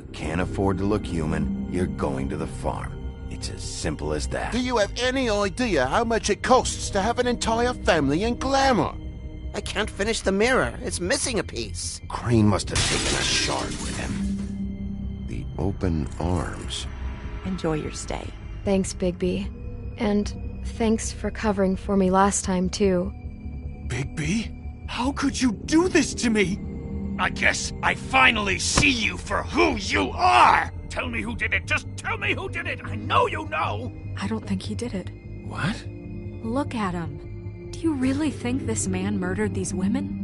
you can't afford to look human, you're going to the farm. It's as simple as that. Do you have any idea how much it costs to have an entire family in glamour? I can't finish the mirror. It's missing a piece. Crane must have taken a shard with him. The open arms. Enjoy your stay. Thanks, Bigby. And thanks for covering for me last time, too. Bigby? How could you do this to me? I guess I finally see you for who you are! Tell me who did it! Just tell me who did it! I know you know! I don't think he did it. What? Look at him. Do you really think this man murdered these women?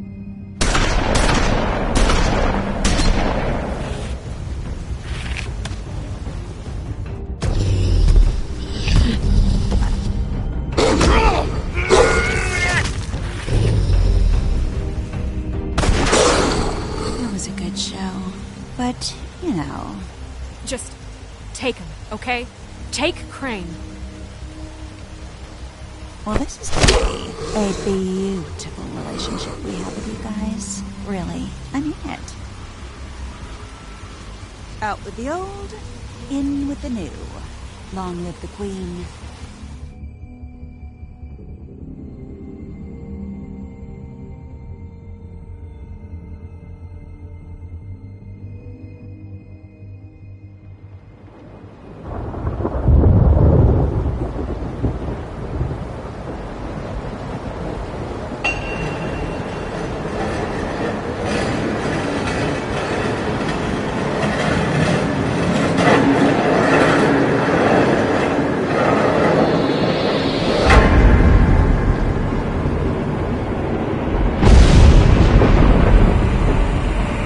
It was a good show, but, you know... Just take him, okay? Take Crane. Well, this is gonna be a beautiful relationship we have with you guys. Really, I mean it. Out with the old, in with the new. Long live the Queen.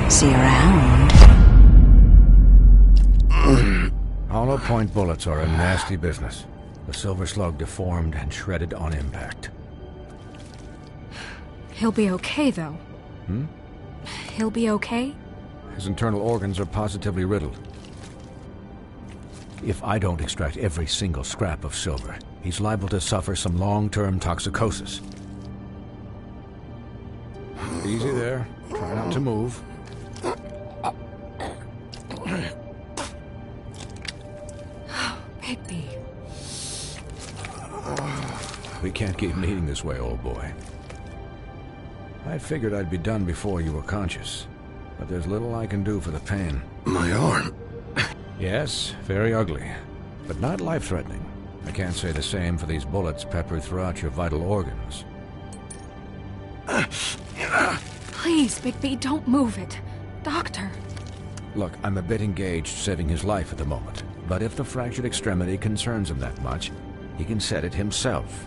See you around. Hollow point bullets are a nasty business. The silver slug deformed and shredded on impact. He'll be okay, though. He'll be okay? His internal organs are positively riddled. If I don't extract every single scrap of silver, he's liable to suffer some long-term toxicosis. Easy there. Try not to move. Bigby. We can't keep meeting this way, old boy. I figured I'd be done before you were conscious, but there's little I can do for the pain. My arm. Yes, very ugly, but not life-threatening. I can't say the same for these bullets peppered throughout your vital organs. Please, Bigby, don't move it. Doctor. Look, I'm a bit engaged saving his life at the moment, but if the fractured extremity concerns him that much, he can set it himself.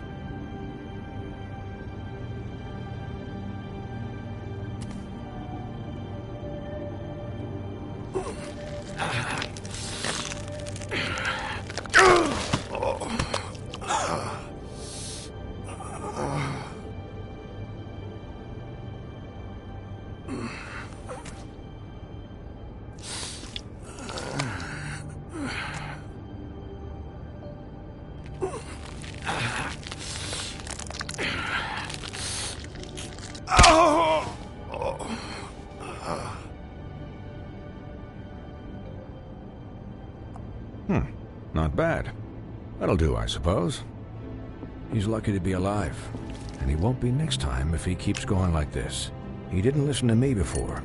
Not bad. That'll do, I suppose. He's lucky to be alive, and he won't be next time if he keeps going like this. He didn't listen to me before.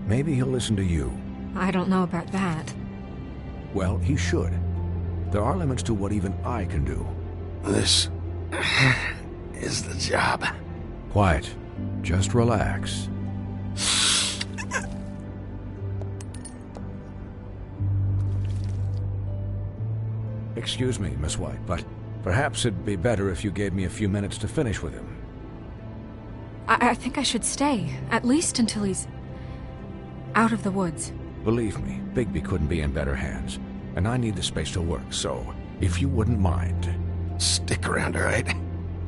Maybe he'll listen to you. I don't know about that. Well, he should. There are limits to what even I can do. This is the job. Quiet. Just relax. Excuse me, Miss White, but perhaps it'd be better if you gave me a few minutes to finish with him. I think I should stay, at least until he's out of the woods. Believe me, Bigby couldn't be in better hands, and I need the space to work, so if you wouldn't mind. Stick around, all right?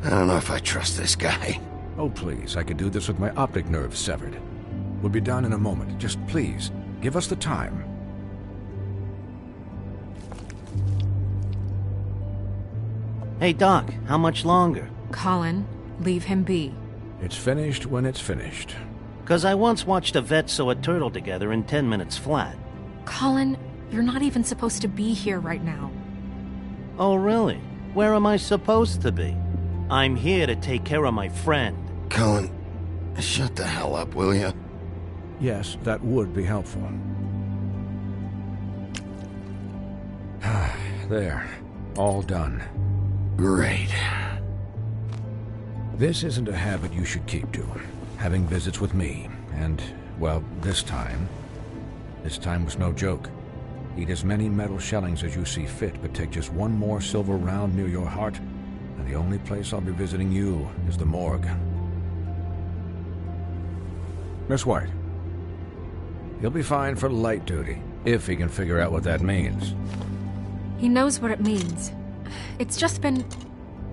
I don't know if I trust this guy. Oh, please, I could do this with my optic nerve severed. We'll be done in a moment. Just please, give us the time. Hey, Doc, how much longer? Colin, leave him be. It's finished when it's finished. 'Cause I once watched a vet sew a turtle together in 10 minutes flat. Colin, you're not even supposed to be here right now. Oh, really? Where am I supposed to be? I'm here to take care of my friend. Colin, shut the hell up, will you? Yes, that would be helpful. There. All done. Great. This isn't a habit you should keep to. Having visits with me. And, well, this time was no joke. Eat as many metal shellings as you see fit, but take just one more silver round near your heart, and the only place I'll be visiting you is the morgue. Miss White. He'll be fine for light duty, if he can figure out what that means. He knows what it means. It's just been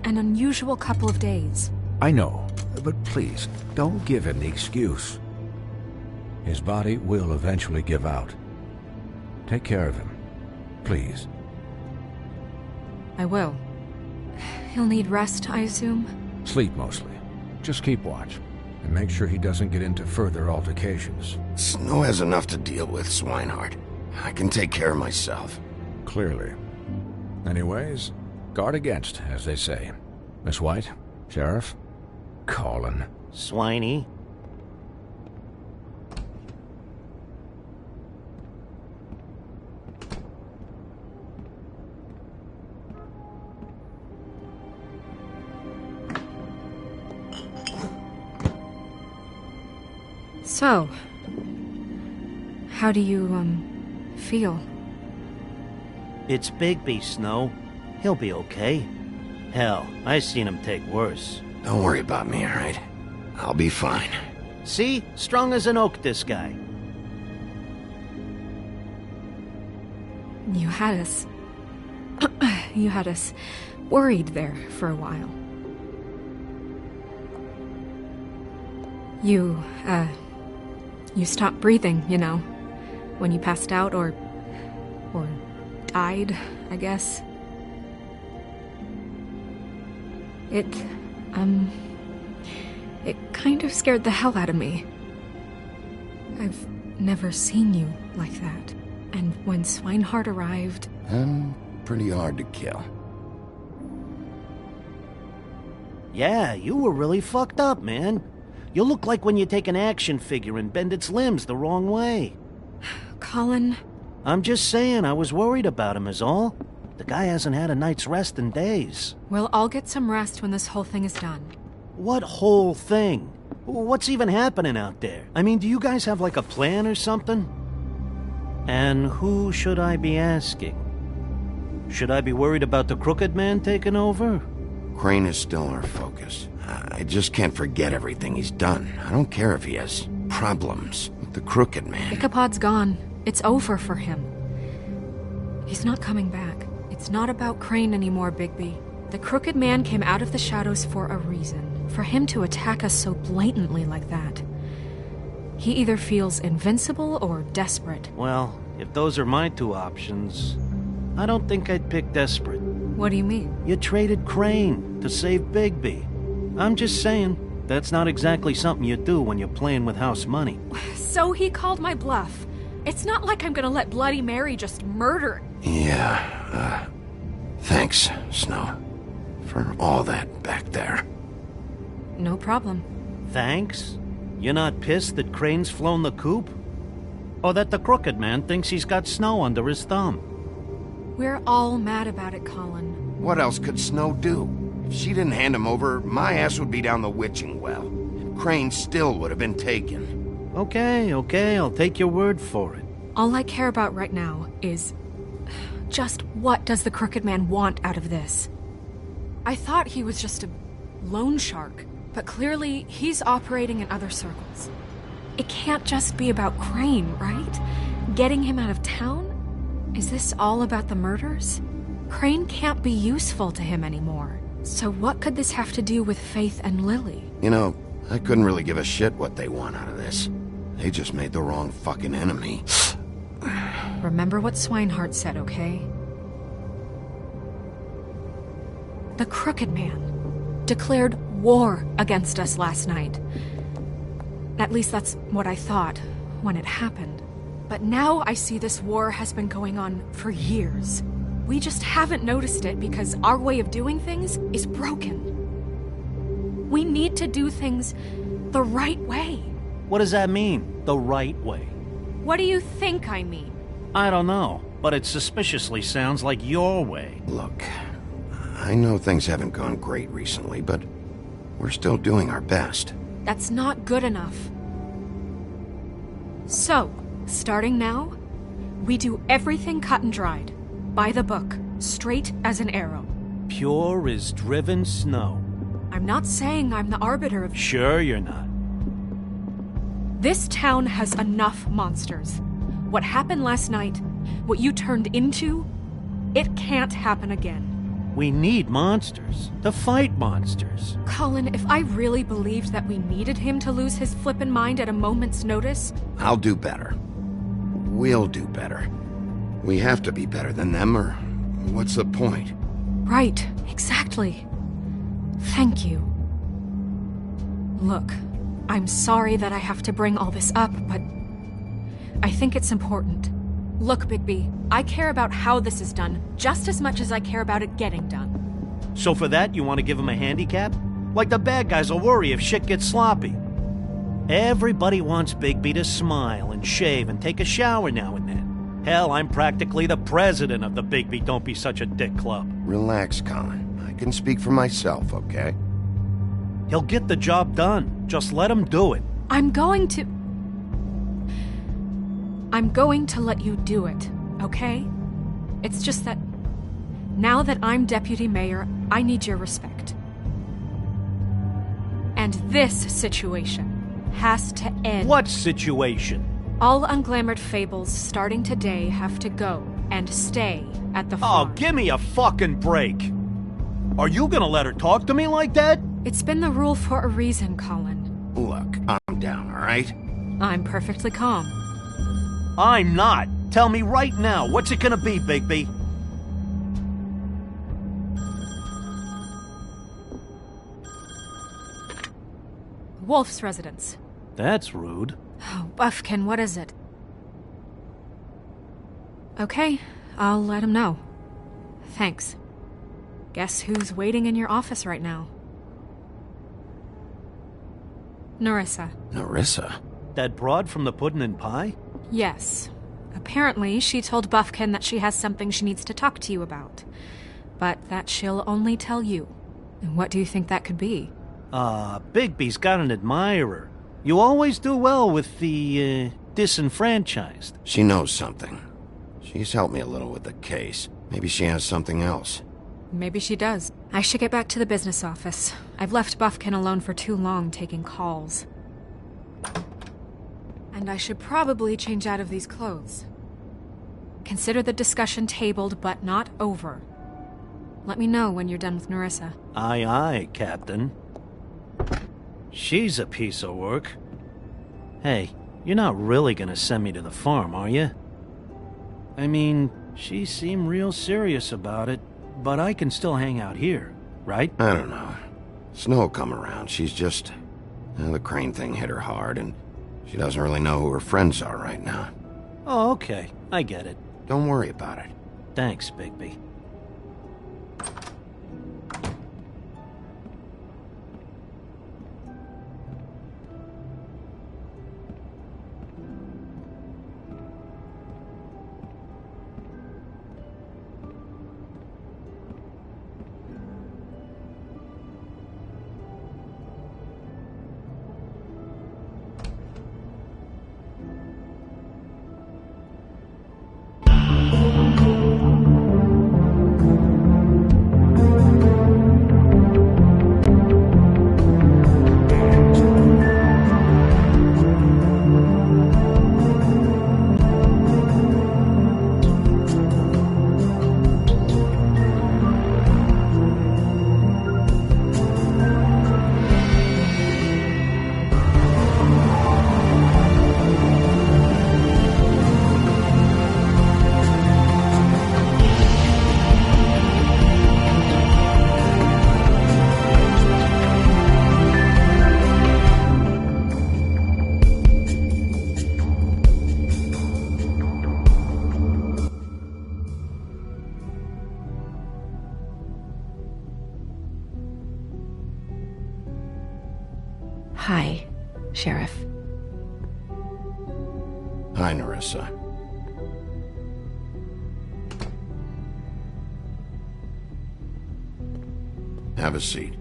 an unusual couple of days. I know, but please, don't give him the excuse. His body will eventually give out. Take care of him, please. I will. He'll need rest, I assume? Sleep mostly. Just keep watch, and make sure he doesn't get into further altercations. Snow has enough to deal with, Swinehart. I can take care of myself. Clearly. Anyways, guard against, as they say. Miss White, Sheriff, Colin. Swiney. So, how do you, feel? It's Bigby, Snow. He'll be okay. Hell, I seen him take worse. Don't worry about me, all right? I'll be fine. See? Strong as an oak, this guy. You had us... you had us worried there for a while. You stopped breathing, you know, when you passed out or died, I guess. It kind of scared the hell out of me. I've never seen you like that. And when Swinehart arrived... Pretty hard to kill. Yeah, you were really fucked up, man. You look like when you take an action figure and bend its limbs the wrong way. Colin... I'm just saying, I was worried about him is all. The guy hasn't had a night's rest in days. We'll all get some rest when this whole thing is done. What whole thing? What's even happening out there? I mean, do you guys have like a plan or something? And who should I be asking? Should I be worried about the Crooked Man taking over? Crane is still our focus. I just can't forget everything he's done. I don't care if he has problems with the Crooked Man. Ichabod's gone. It's over for him. He's not coming back. It's not about Crane anymore, Bigby. The Crooked Man came out of the shadows for a reason. For him to attack us so blatantly like that. He either feels invincible or desperate. Well, if those are my two options, I don't think I'd pick desperate. What do you mean? You traded Crane to save Bigby. I'm just saying, that's not exactly something you do when you're playing with house money. So he called my bluff. It's not like I'm gonna let Bloody Mary just murder... Yeah, thanks, Snow, for all that back there. No problem. Thanks? You're not pissed that Crane's flown the coop? Or that the Crooked Man thinks he's got Snow under his thumb? We're all mad about it, Colin. What else could Snow do? If she didn't hand him over, my ass would be down the witching well. Crane still would have been taken. Okay, I'll take your word for it. All I care about right now is... just what does the Crooked Man want out of this? I thought he was just a loan shark, but clearly he's operating in other circles. It can't just be about Crane, right? Getting him out of town? Is this all about the murders? Crane can't be useful to him anymore. So what could this have to do with Faith and Lily? You know, I couldn't really give a shit what they want out of this. They just made the wrong fucking enemy. Remember what Swinehart said, okay? The Crooked Man declared war against us last night. At least that's what I thought when it happened. But now I see this war has been going on for years. We just haven't noticed it because our way of doing things is broken. We need to do things the right way. What does that mean, the right way? What do you think I mean? I don't know, but it suspiciously sounds like your way. Look, I know things haven't gone great recently, but we're still doing our best. That's not good enough. So, starting now, we do everything cut and dried. By the book, straight as an arrow. Pure as driven snow. I'm not saying I'm the arbiter of... Sure you're not. This town has enough monsters. What happened last night, what you turned into, it can't happen again. We need monsters. To fight monsters. Colin, if I really believed that we needed him to lose his flippin' mind at a moment's notice... I'll do better. We'll do better. We have to be better than them, or what's the point? Right, exactly. Thank you. Look, I'm sorry that I have to bring all this up, but I think it's important. Look, Bigby, I care about how this is done just as much as I care about it getting done. So for that, you want to give him a handicap? Like the bad guys will worry if shit gets sloppy. Everybody wants Bigby to smile and shave and take a shower now and then. Hell, I'm practically the president of the Bigby Don't Be Such a Dick Club. Relax, Colin. I can speak for myself, okay? He'll get the job done. Just let him do it. I'm going to let you do it, okay? It's just that now that I'm deputy mayor, I need your respect. And this situation has to end. What situation? All unglamored fables starting today have to go and stay at the farm. Oh, give me a fucking break. Are you gonna let her talk to me like that? It's been the rule for a reason, Colin. Look, calm down, all right? I'm perfectly calm. I'm not. Tell me right now, what's it gonna be, Bigby? Wolf's residence. That's rude. Oh, Buffkin, what is it? Okay, I'll let him know. Thanks. Guess who's waiting in your office right now? Nerissa. Nerissa? That broad from the Puddin' and Pie? Yes. Apparently, she told Buffkin that she has something she needs to talk to you about. But that she'll only tell you. And what do you think that could be? Bigby's got an admirer. You always do well with the, disenfranchised. She knows something. She's helped me a little with the case. Maybe she has something else. Maybe she does. I should get back to the business office. I've left Buffkin alone for too long taking calls. And I should probably change out of these clothes. Consider the discussion tabled, but not over. Let me know when you're done with Nerissa. Aye, aye, Captain. She's a piece of work. Hey, you're not really gonna send me to the farm, are you? I mean, she seemed real serious about it, but I can still hang out here, right? I don't know. Snow will come around. She's just... the Crane thing hit her hard, and she doesn't really know who her friends are right now. Oh, okay. I get it. Don't worry about it. Thanks, Bigby. Hi, Sheriff. Hi, Nerissa. Have a seat.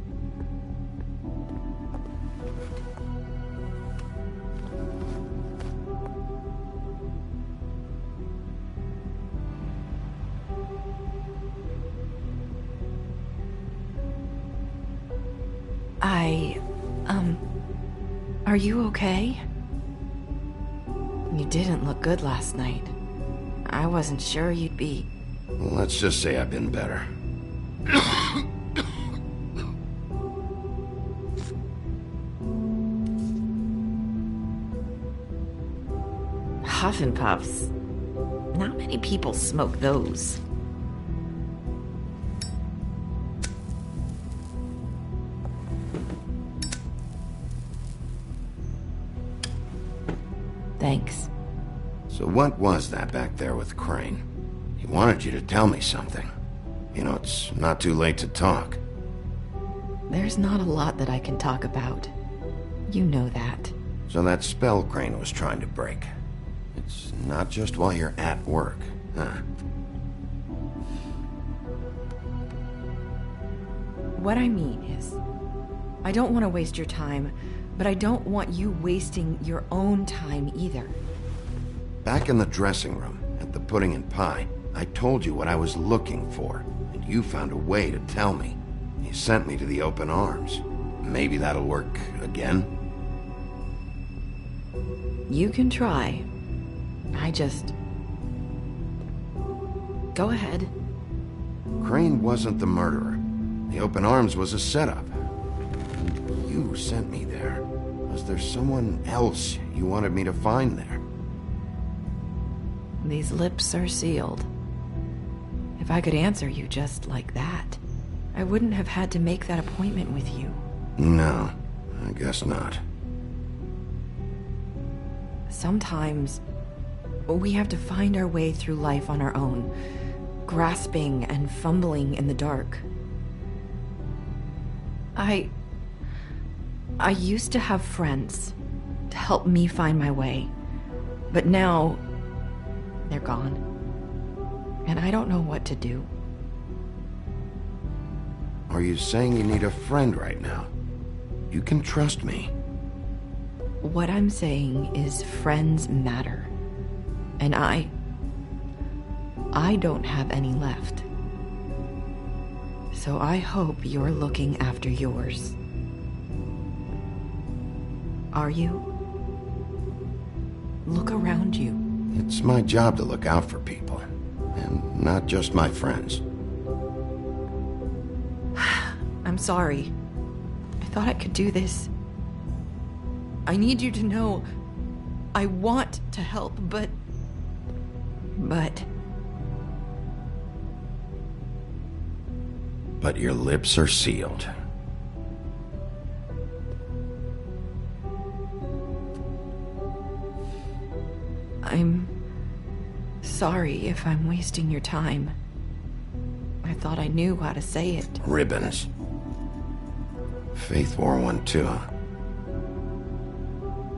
Are you okay? You didn't look good last night. I wasn't sure you'd be... Let's just say I've been better. Huff and Puffs. Not many people smoke those. Thanks. So what was that back there with Crane? He wanted you to tell me something. You know, it's not too late to talk. There's not a lot that I can talk about. You know that. So that spell Crane was trying to break. It's not just while you're at work, huh? What I mean is, I don't want to waste your time, but I don't want you wasting your own time either. Back in the dressing room, at the pudding and pie, I told you what I was looking for, and you found a way to tell me. You sent me to the open arms. Maybe that'll work again? You can try. I just... Go ahead. Crane wasn't the murderer. The open arms was a setup. And you sent me there. Was there someone else you wanted me to find there? These lips are sealed. If I could answer you just like that, I wouldn't have had to make that appointment with you. No, I guess not. Sometimes we have to find our way through life on our own, grasping and fumbling in the dark. I used to have friends to help me find my way, but now they're gone, and I don't know what to do. Are you saying you need a friend right now? You can trust me. What I'm saying is friends matter, and I don't have any left. So I hope you're looking after yours. Are you? Look around you. It's my job to look out for people, and not just my friends. I'm sorry. I thought I could do this. I need you to know I want to help, but... But your lips are sealed. I'm sorry if I'm wasting your time. I thought I knew how to say it. Ribbons. Faith wore one too.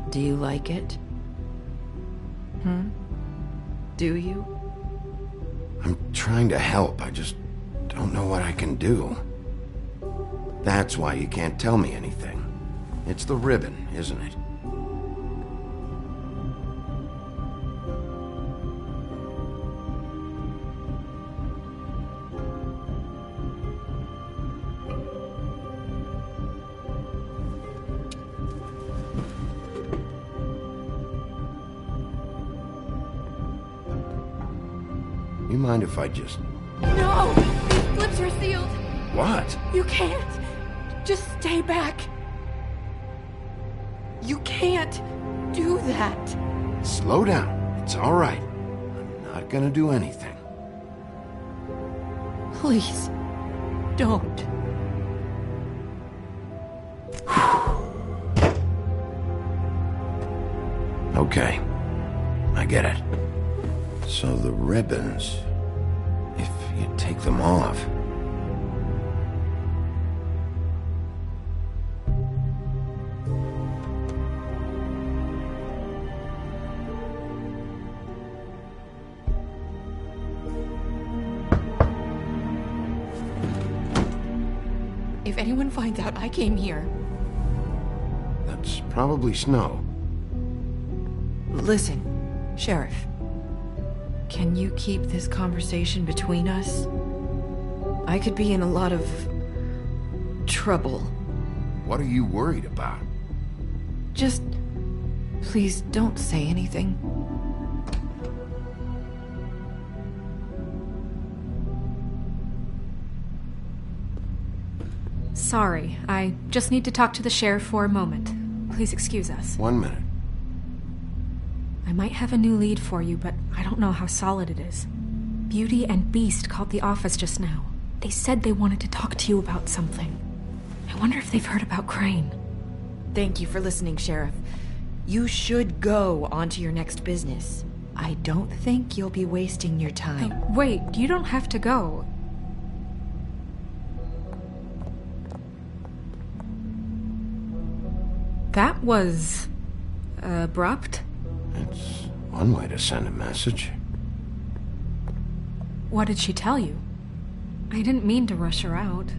Do you like it? Do you? I'm trying to help, I just don't know what I can do. That's why you can't tell me anything. It's the ribbon, isn't it? You mind if I just... No! These lips are sealed! What? You can't! Just stay back! You can't do that! Slow down. It's all right. I'm not gonna do anything. Please, don't. Okay. I get it. So the ribbons... If you take them off... anyone finds out I came here... That's probably Snow. Listen, Sheriff. Can you keep this conversation between us? I could be in a lot of... trouble. What are you worried about? Just... please don't say anything. Sorry, I just need to talk to the sheriff for a moment. Please excuse us. 1 minute. I might have a new lead for you, but I don't know how solid it is. Beauty and Beast called the office just now. They said they wanted to talk to you about something. I wonder if they've heard about Crane. Thank you for listening, Sheriff. You should go on to your next business. I don't think you'll be wasting your time. Wait, you don't have to go. That was... abrupt? It's one way to send a message. What did she tell you? I didn't mean to rush her out.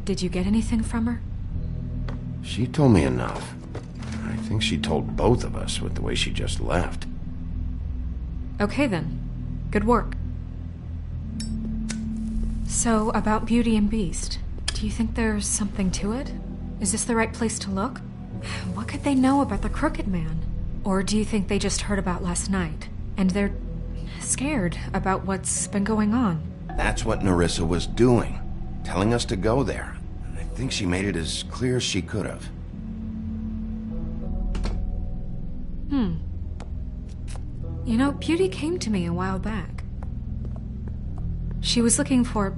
Did you get anything from her? She told me enough. I think she told both of us with the way she just left. Okay then. Good work. So, about Beauty and Beast, do you think there's something to it? Is this the right place to look? What could they know about the Crooked Man? Or do you think they just heard about last night, and they're scared about what's been going on? That's what Nerissa was doing, telling us to go there. I think she made it as clear as she could have. You know, Beauty came to me a while back. She was looking for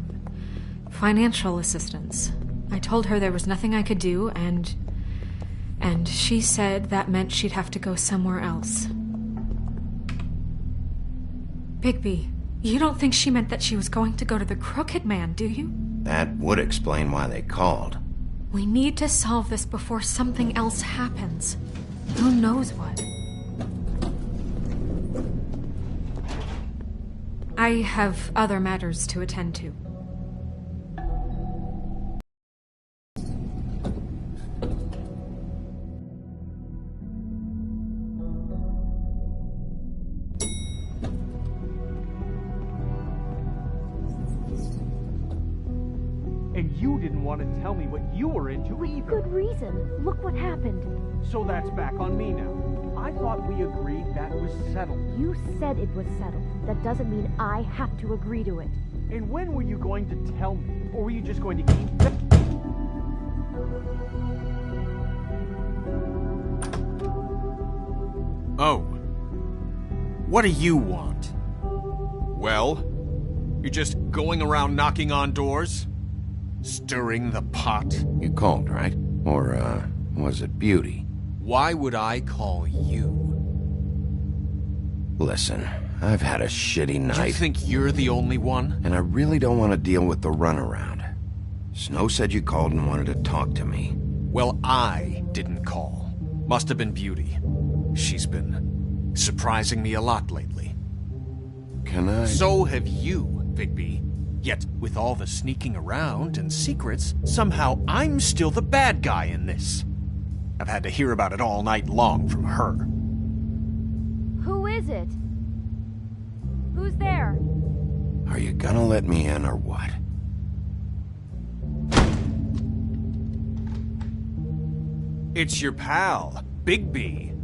financial assistance. I told her there was nothing I could do, and she said that meant she'd have to go somewhere else. Bigby, you don't think she meant that she was going to go to the Crooked Man, do you? That would explain why they called. We need to solve this before something else happens. Who knows what? I have other matters to attend to. And you didn't want to tell me what you were into either. Good reason. Look what happened. So that's back on me now. I thought we agreed that was settled. You said it was settled. That doesn't mean I have to agree to it. And when were you going to tell me? Or were you just going to keep... Oh. What do you want? Well? You're just going around knocking on doors? Stirring the pot? You called, right? Or, was it Beauty? Why would I call you? Listen, I've had a shitty night. You think you're the only one? And I really don't want to deal with the runaround. Snow said you called and wanted to talk to me. Well, I didn't call. Must have been Beauty. She's been surprising me a lot lately. Can I... So have you, Bigby. Yet, with all the sneaking around and secrets, somehow I'm still the bad guy in this. I've had to hear about it all night long from her. Who is it? Who's there? Are you gonna let me in or what? It's your pal, Bigby.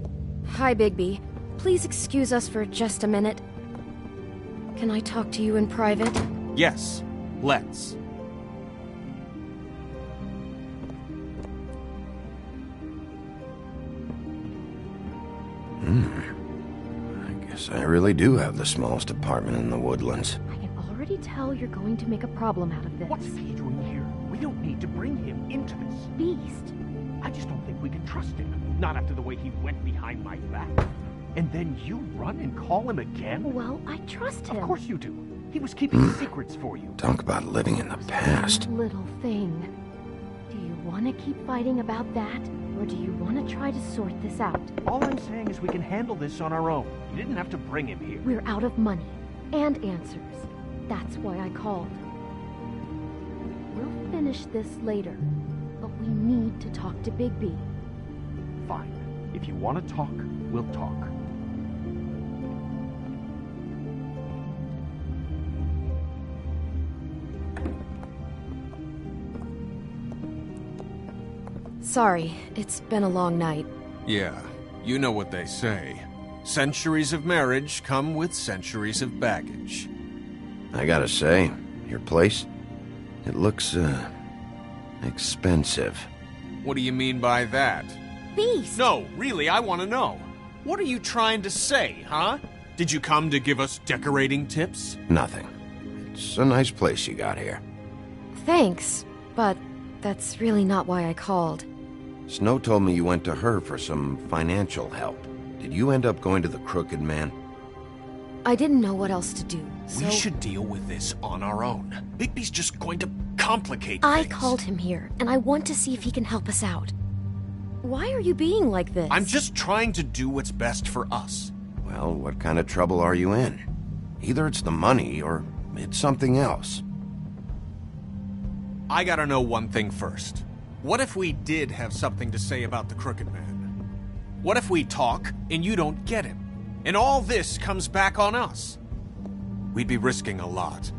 Hi, Bigby. Please excuse us for just a minute. Can I talk to you in private? Yes, let's. I guess I really do have the smallest apartment in the Woodlands. I can already tell you're going to make a problem out of this. What's he doing here? We don't need to bring him into this. Beast? I just don't think we can trust him. Not after the way he went behind my back. And then you run and call him again? Well, I trust him. Of course you do. He was keeping secrets for you. Talk about living in the past. Little thing. Do you want to keep fighting about that? Or do you want to try to sort this out? All I'm saying is we can handle this on our own. You didn't have to bring him here. We're out of money. And answers. That's why I called. We'll finish finish this later, but we need to talk to Bigby. Fine. If you want to talk, we'll talk. Sorry, it's been a long night. Yeah, you know what they say. Centuries of marriage come with centuries of baggage. I gotta say, your place, it looks, expensive. What do you mean by that? Beast! No, really, I want to know. What are you trying to say, huh? Did you come to give us decorating tips? Nothing. It's a nice place you got here. Thanks, but that's really not why I called. Snow told me you went to her for some financial help. Did you end up going to the Crooked Man? I didn't know what else to do, so... We should deal with this on our own. Bigby's just going to complicate I things. called him here, and I want to see if he can help us out. Why are you being like this? I'm just trying to do what's best for us. Well, what kind of trouble are you in? Either it's the money, or it's something else. I gotta know one thing first. What if we did have something to say about the Crooked Man? What if we talk, and you don't get him? And all this comes back on us? We'd be risking a lot.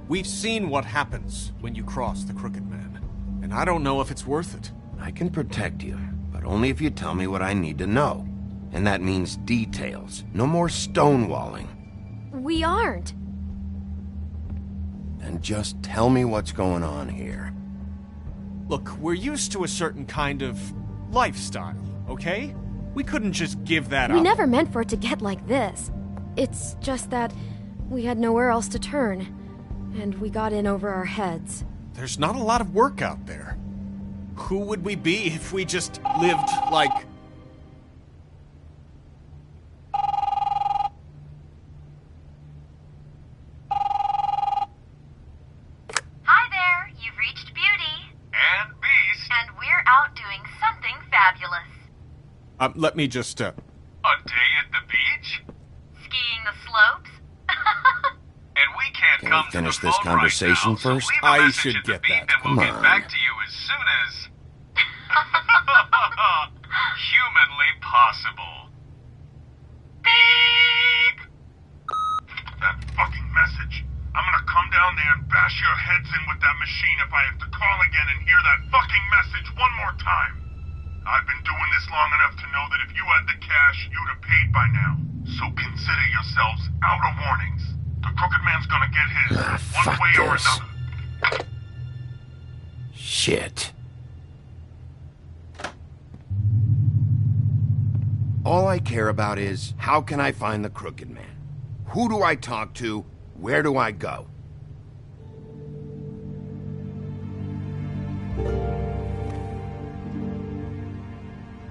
We've seen what happens when you cross the Crooked Man, and I don't know if it's worth it. I can protect you, but only if you tell me what I need to know. And that means details. No more stonewalling. We aren't. Then just tell me what's going on here. Look, we're used to a certain kind of lifestyle, okay? We couldn't just give that up. We never meant for it to get like this. It's just that we had nowhere else to turn, and we got in over our heads. There's not a lot of work out there. Who would we be if we just lived like... Hi there, you've reached Beauty. And Beast. And we're out doing something fabulous. let me just, A day at the beach? Skiing the slopes? And we can't Can come we finish to the this phone conversation right now, first? So leave a I message should at the get beep that. And we'll Come get on. back to you as soon as... humanly possible. Beep! That fucking message. I'm gonna come down there and bash your heads in with that machine if I have to call again and hear that fucking message one more time. I've been doing this long enough to know that if you had the cash, you'd have paid by now. So consider yourselves out of warnings. The Crooked Man's gonna get his, one fuck way or this. another. Shit. All I care about is, how can I find the Crooked Man? Who do I talk to? Where do I go?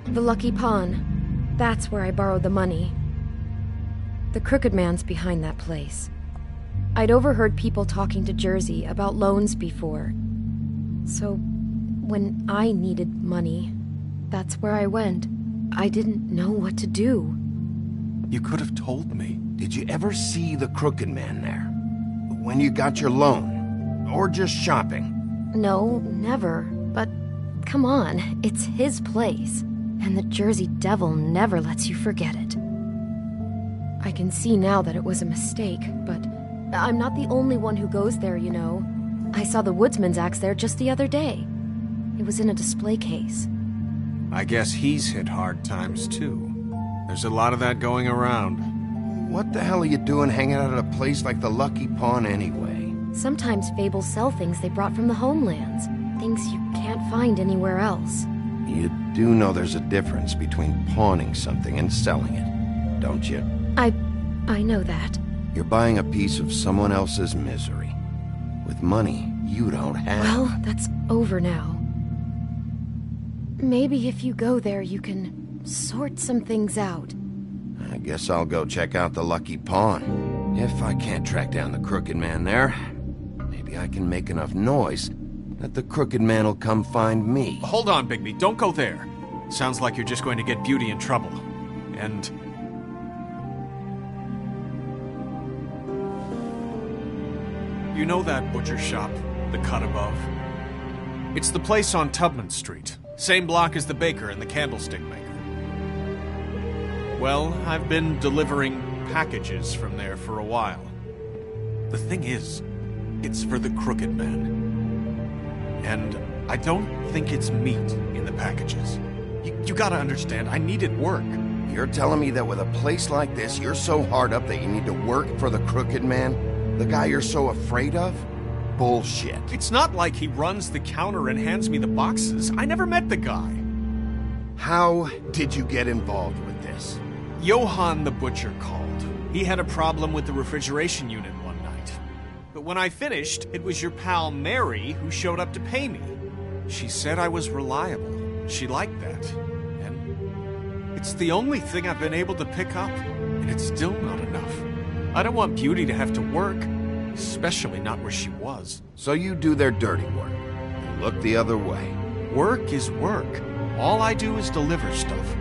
The Lucky Pawn. That's where I borrowed the money. The Crooked Man's behind that place. I'd overheard people talking to Jersey about loans before. So, when I needed money, that's where I went. I didn't know what to do. you could have told me. Did you ever see the Crooked Man there? When you got your loan? Or just shopping? No, never. But come on, it's his place. And the Jersey Devil never lets you forget it. I can see now that it was a mistake, but I'm not the only one who goes there, you know. I saw the Woodsman's axe there just the other day. It was in a display case. I guess he's hit hard times, too. There's a lot of that going around. What the hell are you doing hanging out at a place like the Lucky Pawn anyway? Sometimes fables sell things they brought from the homelands. Things you can't find anywhere else. You do know there's a difference between pawning something and selling it, don't you? I know that. You're buying a piece of someone else's misery. With money you don't have. Well, that's over now. Maybe if you go there, you can sort some things out. I guess I'll go check out the Lucky Pawn. If I can't track down the Crooked Man there, maybe I can make enough noise that the Crooked Man will come find me. Hold on, Bigby. Don't go there. Sounds like you're just going to get Beauty in trouble. And... you know that butcher shop, the cut above? It's the place on Tubman Street. Same block as the baker and the candlestick maker. Well, I've been delivering packages from there for a while. The thing is, it's for the Crooked Man. And I don't think it's meat in the packages. You gotta understand, I needed work. You're telling me that with a place like this, you're so hard up that you need to work for the Crooked Man? The guy you're so afraid of? Bullshit. It's not like he runs the counter and hands me the boxes. I never met the guy. How did you get involved with this? Johann the butcher called. He had a problem with the refrigeration unit one night. But when I finished, it was your pal Mary who showed up to pay me. She said I was reliable. She liked that. And it's the only thing I've been able to pick up. And it's still not enough. I don't want Beauty to have to work. Especially not where she was. So you do their dirty work and look the other way. Work is work. All I do is deliver stuff.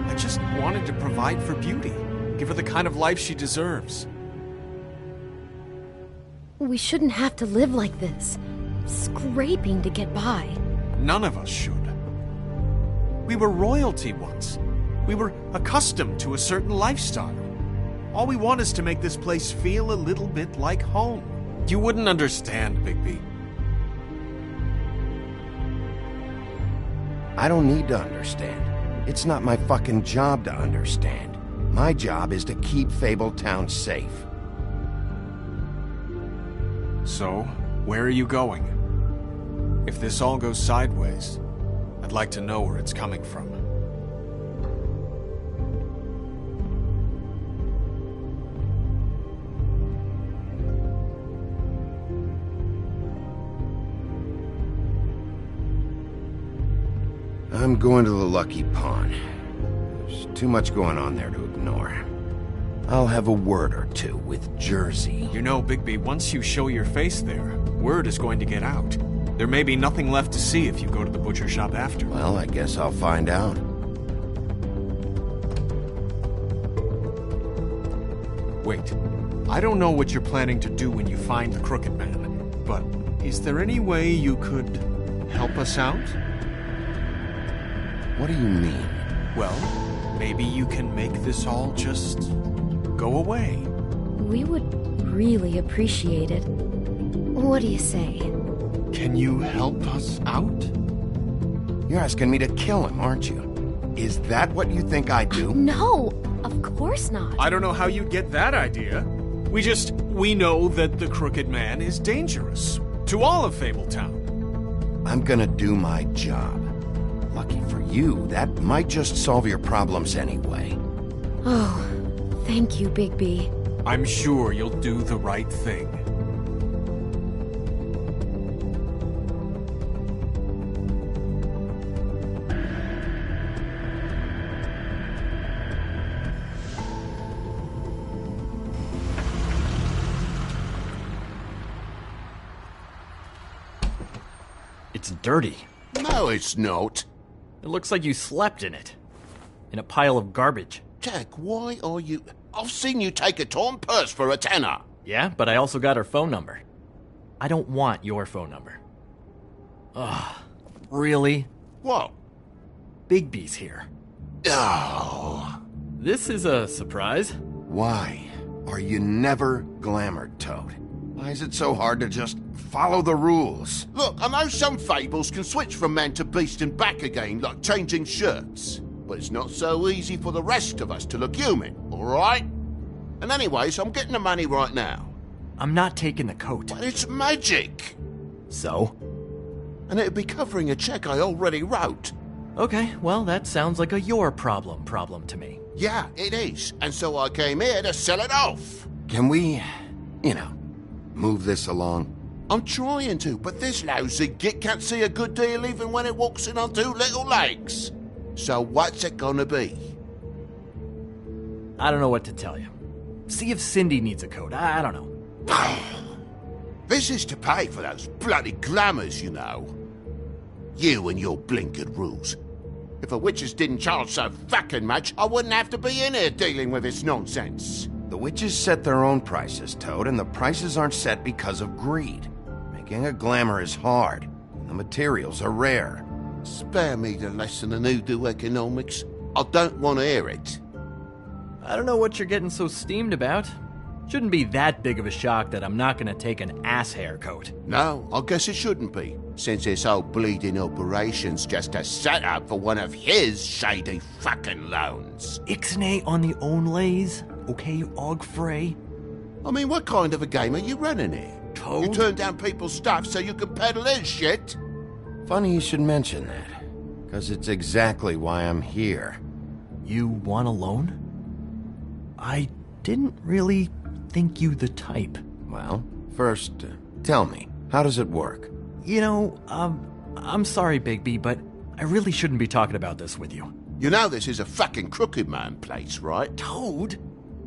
I just wanted to provide for Beauty. Give her the kind of life she deserves. We shouldn't have to live like this, scraping to get by. None of us should. We were royalty once. We were accustomed to a certain lifestyle. All we want is to make this place feel a little bit like home. You wouldn't understand, Bigby. I don't need to understand. It's not my fucking job to understand. My job is to keep Fabletown safe. So, where are you going? If this all goes sideways, I'd like to know where it's coming from. I'm going to the Lucky Pawn. There's too much going on there to ignore. I'll have a word or two with Jersey. You know, Bigby, once you show your face there, word is going to get out. There may be nothing left to see if you go to the butcher shop after. Well, I guess I'll find out. Wait, I don't know what you're planning to do when you find the Crooked Man, but is there any way you could help us out? What do you mean? Well, maybe you can make this all just go away. We would really appreciate it. What do you say? Can you help us out? You're asking me to kill him, aren't you? Is that what you think I do? No, of course not. I don't know how you'd get that idea. We know that the Crooked Man is dangerous. To all of Fabletown. I'm gonna do my job. Lucky for you, that might just solve your problems anyway. Oh, thank you, Bigby. I'm sure you'll do the right thing. It's dirty. No, it's not. It looks like you slept in it. In a pile of garbage. Jack, why are you... I've seen you take a torn purse for a tenner. Yeah, but I also got her phone number. I don't want your phone number. Ugh. Really? What? Bigby's here. Oh. This is a surprise. Why are you never glamored, Toad? Why is it so hard to just follow the rules? Look, I know some fables can switch from man to beast and back again, like changing shirts. But it's not so easy for the rest of us to look human, alright? And anyways, I'm getting the money right now. I'm not taking the coat. But it's magic! So? And it'd be covering a check I already wrote. Okay, well, that sounds like a your problem to me. Yeah, it is. And so I came here to sell it off. Can we, move this along? I'm trying to, but this lousy git can't see a good deal even when it walks in on two little legs. So what's it gonna be? I don't know what to tell you. See if Cindy needs a coat. I don't know. This is to pay for those bloody glamours, you know. You and your blinkered rules. If the witches didn't charge so fucking much, I wouldn't have to be in here dealing with this nonsense. The witches set their own prices, Toad, and the prices aren't set because of greed. Making a glamour is hard, and the materials are rare. Spare me the lesson in hoodoo economics. I don't want to hear it. I don't know what you're getting so steamed about. Shouldn't be that big of a shock that I'm not gonna take an ass haircut. No, I guess it shouldn't be, since this whole bleeding operation's just a setup for one of his shady fucking loans. Ixnay on the own lays, okay, Og Frey? I mean, what kind of a game are you running here? Toad? You turn down people's stuff so you can peddle his shit? Funny you should mention that, because it's exactly why I'm here. You want a loan? I didn't really think you the type. Well, first, tell me, how does it work? You know, I'm sorry, Bigby, but I really shouldn't be talking about this with you. You know this is a fucking crooked man place, right? Toad?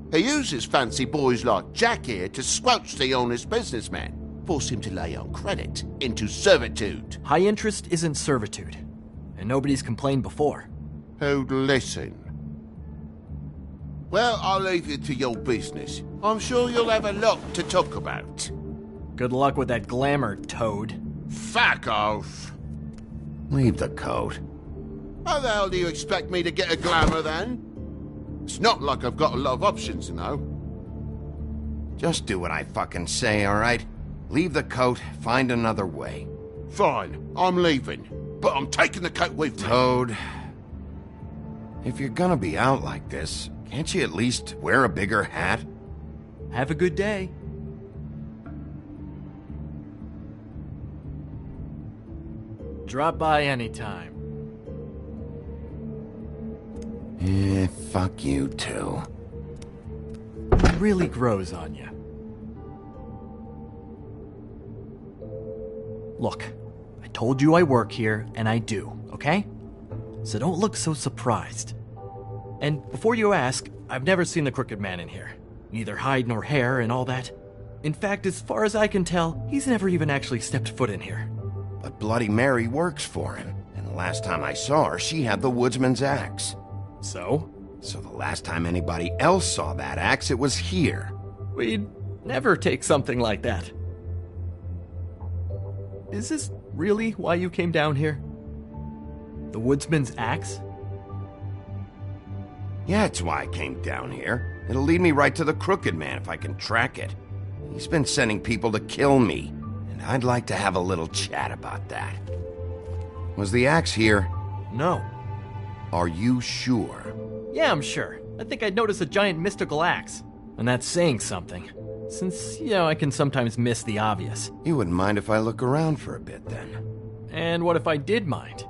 He uses fancy boys like Jack here to squelch the honest businessman. Force him to lay on credit into servitude. High interest isn't servitude, and nobody's complained before. Who'd listen? Well, I'll leave you to your business. I'm sure you'll have a lot to talk about. Good luck with that glamour, Toad. Fuck off. Leave the coat. How the hell do you expect me to get a glamour then? It's not like I've got a lot of options, you know. Just do what I fucking say, alright? Leave the coat, find another way. Fine, I'm leaving. But I'm taking the coat with me. Toad, if you're gonna be out like this, can't you at least wear a bigger hat? Have a good day. Drop by anytime. Fuck you too. It really grows on you. Look, I told you I work here, and I do, okay? So don't look so surprised. And before you ask, I've never seen the Crooked Man in here. Neither hide nor hair and all that. In fact, as far as I can tell, he's never even actually stepped foot in here. But Bloody Mary works for him, and the last time I saw her, she had the woodsman's axe. So? So the last time anybody else saw that axe, it was here. We'd never take something like that. Is this really why you came down here? The woodsman's axe? Yeah, it's why I came down here. It'll lead me right to the Crooked Man if I can track it. He's been sending people to kill me, and I'd like to have a little chat about that. Was the axe here? No. Are you sure? Yeah, I'm sure. I think I'd notice a giant mystical axe. And that's saying something. Since, I can sometimes miss the obvious. You wouldn't mind if I look around for a bit, then? And what if I did mind?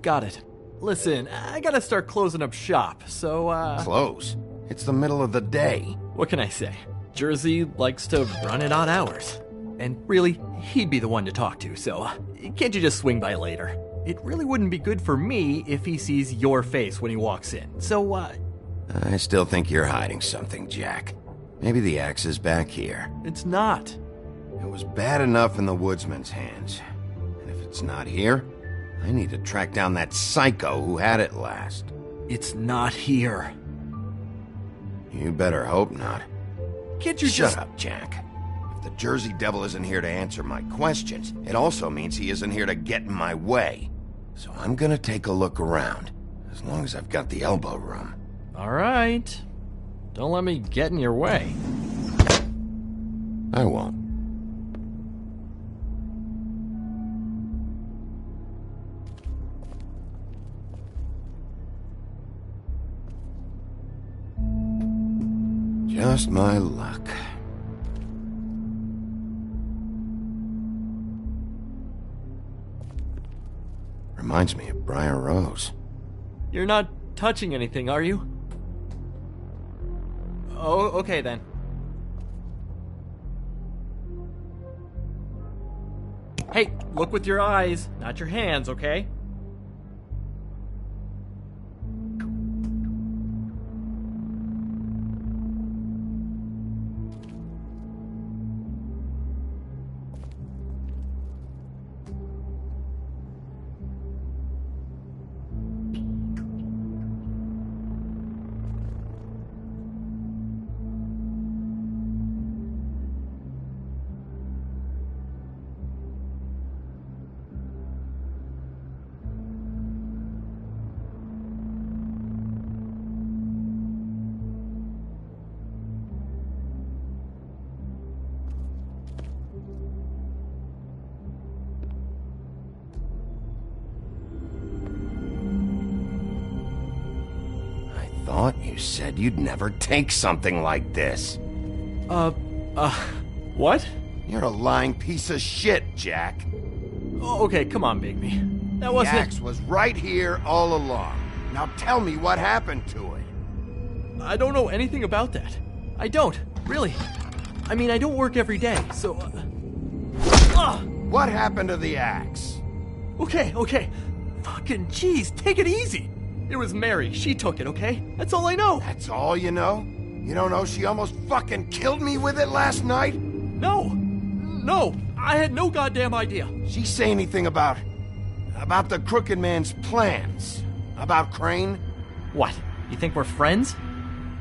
Got it. Listen, I gotta start closing up shop, so, Close? It's the middle of the day. What can I say? Jersey likes to run at odd hours. And really, he'd be the one to talk to, so can't you just swing by later? It really wouldn't be good for me if he sees your face when he walks in, so, I still think you're hiding something, Jack. Maybe the axe is back here. It's not. It was bad enough in the woodsman's hands. And if it's not here, I need to track down that psycho who had it last. It's not here. You better hope not. Can't you Shut up, Jack. If the Jersey Devil isn't here to answer my questions, it also means he isn't here to get in my way. So I'm gonna take a look around, as long as I've got the elbow room. All right. Don't let me get in your way. I won't. Just my luck. Reminds me of Briar Rose. You're not touching anything, are you? Oh, okay then. Hey, look with your eyes, not your hands, okay? thought you said you'd never take something like this. What? You're a lying piece of shit, Jack. Oh, okay, come on, Bigby. That wasn't... The axe was right here all along. Now tell me what happened to it. I don't know anything about that. I don't, really. I mean, I don't work every day, so... What happened to the axe? Okay. Fucking jeez, take it easy. It was Mary. She took it, okay? That's all I know. That's all you know? You don't know she almost fucking killed me with it last night? No, I had no goddamn idea. She say anything about the Crooked Man's plans? About Crane? What, you think we're friends?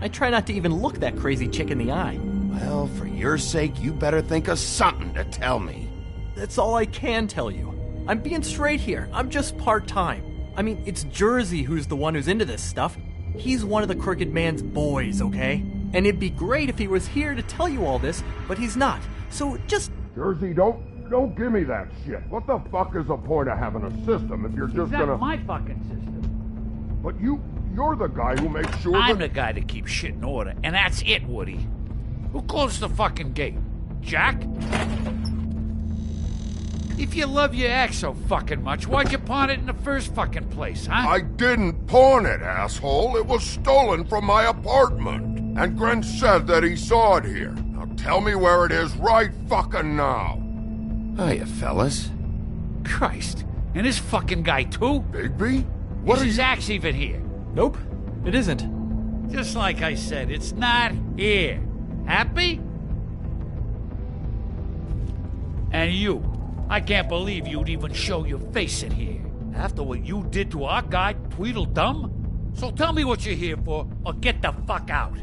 I try not to even look that crazy chick in the eye. Well, for your sake, you better think of something to tell me. That's all I can tell you. I'm being straight here. I'm just part-time. I mean, it's Jersey who's the one who's into this stuff. He's one of the Crooked Man's boys, okay? And it'd be great if he was here to tell you all this, but he's not. So just... Jersey, don't give me that shit. What the fuck is the point of having a system if you're just gonna... That's my fucking system. But you're the guy who makes sure I'm the guy that keeps shit in order, and that's it, Woody. Who closed the fucking gate? Jack? If you love your ex so fucking much, why'd you pawn it in the first fucking place, huh? I didn't pawn it, asshole. It was stolen from my apartment. And Gren said that he saw it here. Now tell me where it is right fucking now. Hiya, fellas. Christ. And this fucking guy, too? Bigby? Is his axe even here? Nope, it isn't. Just like I said, it's not here. Happy? And you. I can't believe you'd even show your face in here. After what you did to our guy, Tweedledum? So tell me what you're here for, or get the fuck out.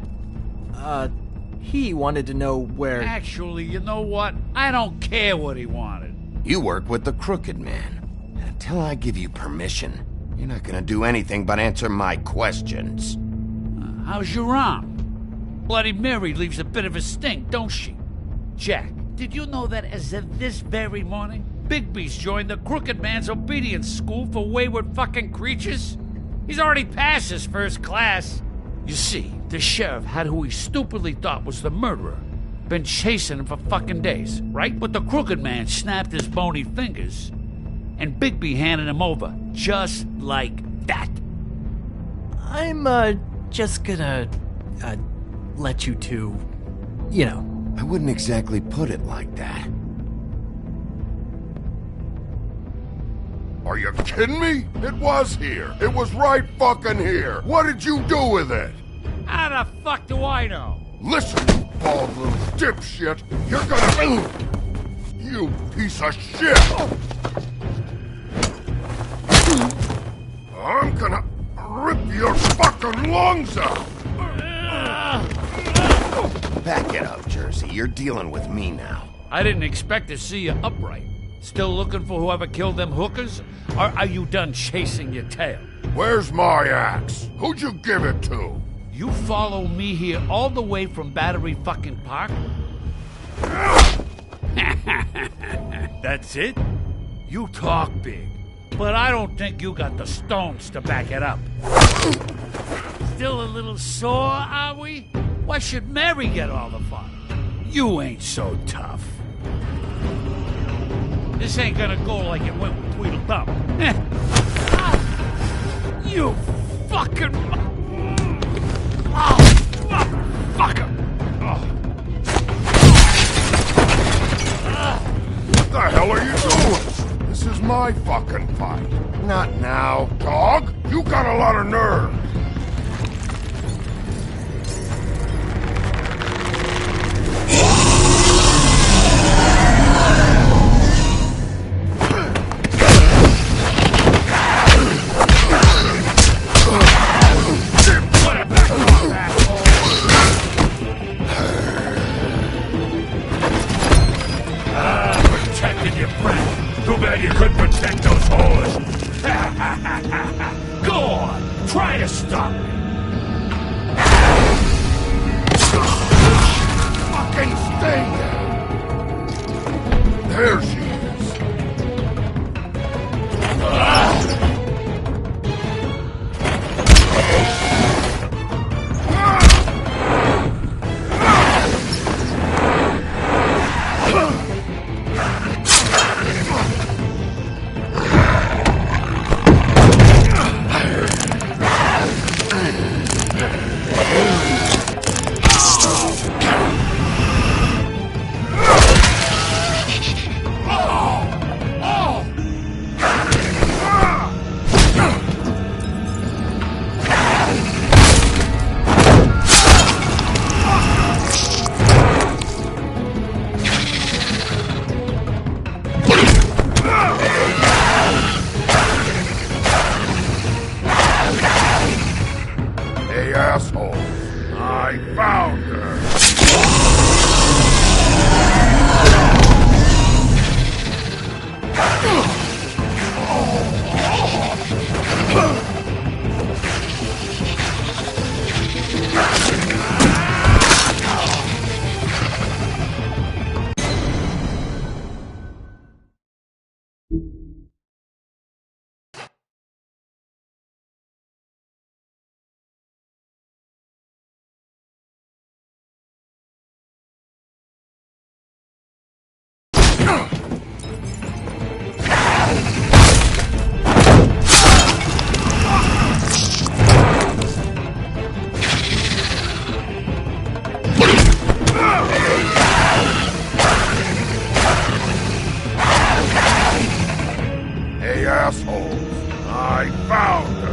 He wanted to know where... Actually, you know what? I don't care what he wanted. You work with the Crooked Man. And until I give you permission, you're not gonna do anything but answer my questions. How's your arm? Bloody Mary leaves a bit of a stink, don't she? Jack, did you know that as of this very morning, Bigby's joined the Crooked Man's obedience school for wayward fucking creatures? He's already passed his first class. You see, the sheriff had who he stupidly thought was the murderer. Been chasing him for fucking days, right? But the Crooked Man snapped his bony fingers, and Bigby handed him over, just like that. I'm, just gonna, let you two, you know. I wouldn't exactly put it like that. Are you kidding me? It was here. It was right fucking here. What did you do with it? How the fuck do I know? Listen, you bald little dipshit. You're gonna... You piece of shit! I'm gonna rip your fucking lungs out! Back it up, Jersey. You're dealing with me now. I didn't expect to see you upright. Still looking for whoever killed them hookers? Or are you done chasing your tail? Where's my axe? Who'd you give it to? You follow me here all the way from Battery fucking Park? That's it? You talk big, but I don't think you got the stones to back it up. Still a little sore, are we? Why should Mary get all the fun? You ain't so tough. This ain't gonna go like it went with Tweedledum. You fucking... fucker! What the hell are you doing? This is my fucking fight. Not now. Dog, you got a lot of nerve. You couldn't protect those whores. Go on, try to stop me. Fucking stay there. There she is. asshole! I found her! Hey, assholes! I found her!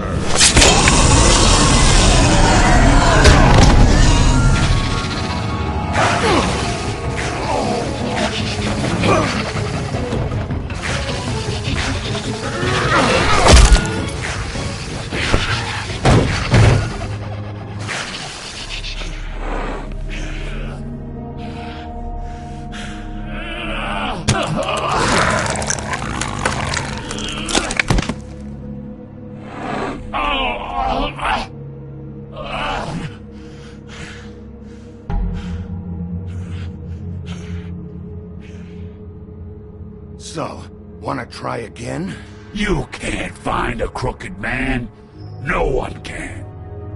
So, wanna try again? You can't find a crooked man. No one can.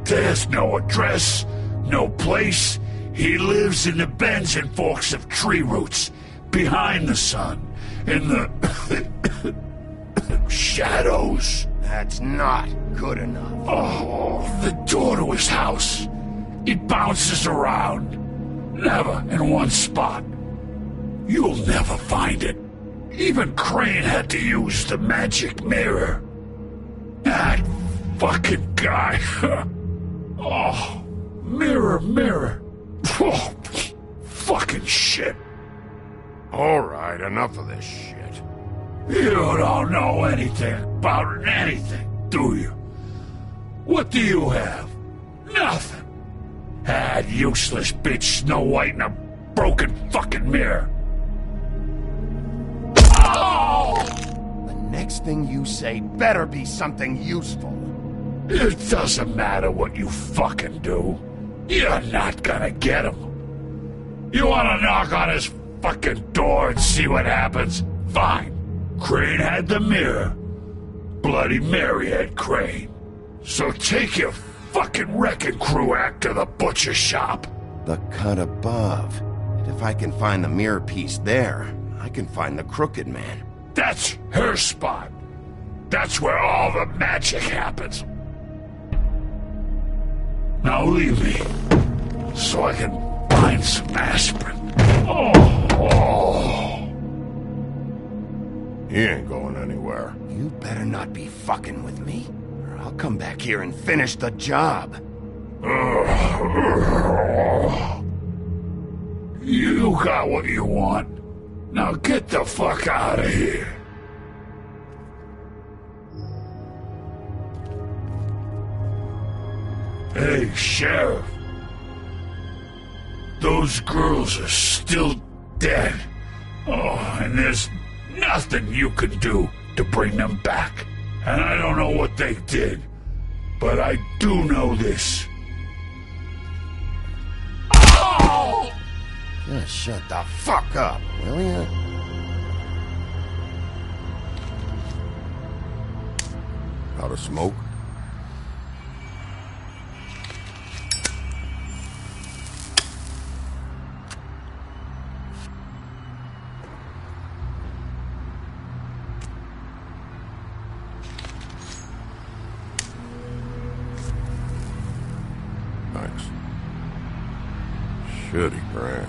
There's no address, no place. He lives in the bends and forks of tree roots, behind the sun, in the shadows. That's not good enough. Oh, the door to his house. It bounces around. Never in one spot. You'll never find it. Even Crane had to use the magic mirror. That fucking guy. Oh, mirror, mirror. Oh, fucking shit. Alright, enough of this shit. You don't know anything about anything, do you? What do you have? Nothing. That useless bitch Snow White in a broken fucking mirror. Oh! The next thing you say better be something useful. It doesn't matter what you fucking do. You're not gonna get him. You wanna knock on his fucking door and see what happens? Fine. Crane had the mirror. Bloody Mary had Crane. So take your fucking wrecking crew act to the butcher shop. The cut above. And if I can find the mirror piece there, I can find the Crooked Man. That's her spot. That's where all the magic happens. Now leave me, so I can find some aspirin. He ain't going anywhere. You better not be fucking with me, or I'll come back here and finish the job. You got what you want. Now get the fuck out of here. Hey, Sheriff. Those girls are still dead. Oh, and there's nothing you can do to bring them back. And I don't know what they did, but I do know this. Oh! Just shut the fuck up, will ya? Out of smoke? Thanks. Shitty brand.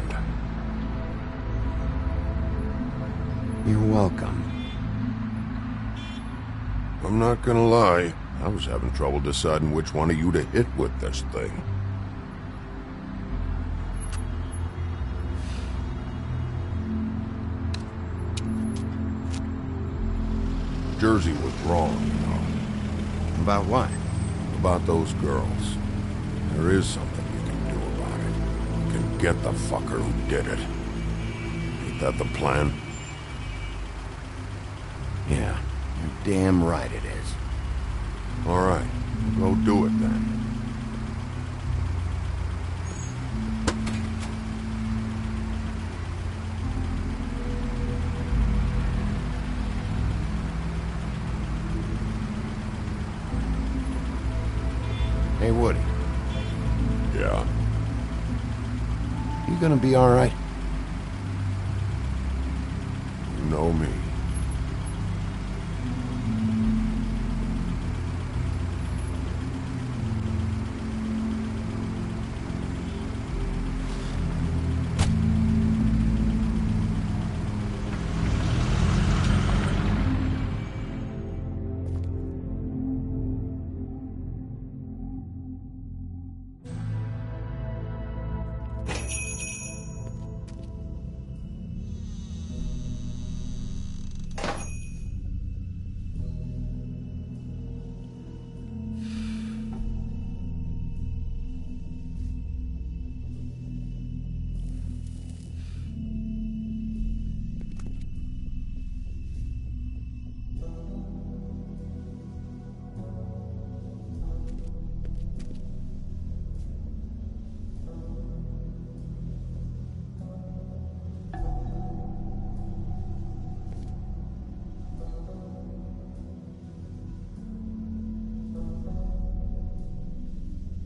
You're welcome. I'm not gonna lie, I was having trouble deciding which one of you to hit with this thing. Jersey was wrong, you know. About what? About those girls. There is something you can do about it. You can get the fucker who did it. Ain't that the plan? Yeah, you're damn right it is. All right, go do it then. Hey, Woody. Yeah? You gonna be all right? You know me.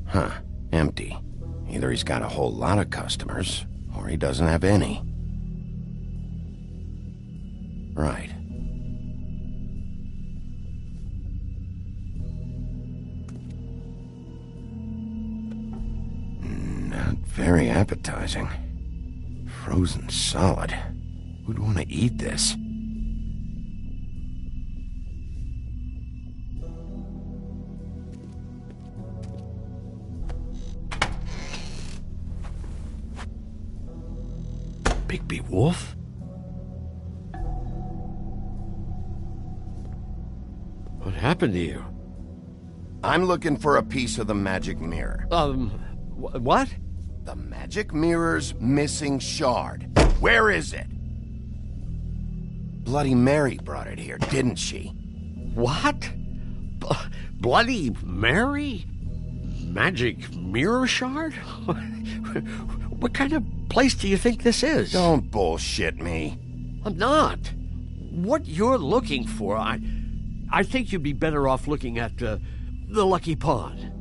Huh. Empty. Either he's got a whole lot of customers, or he doesn't have any. Right. Not very appetizing. Frozen solid. Who'd want to eat this? Bigby Wolf? What happened to you? I'm looking for a piece of the magic mirror. What? The magic mirror's missing shard. Where is it? Bloody Mary brought it here, didn't she? What? Bloody Mary? Magic mirror shard? What kind of place do you think this is? Don't bullshit me. I'm not. What you're looking for, I think you'd be better off looking at the Lucky Pond.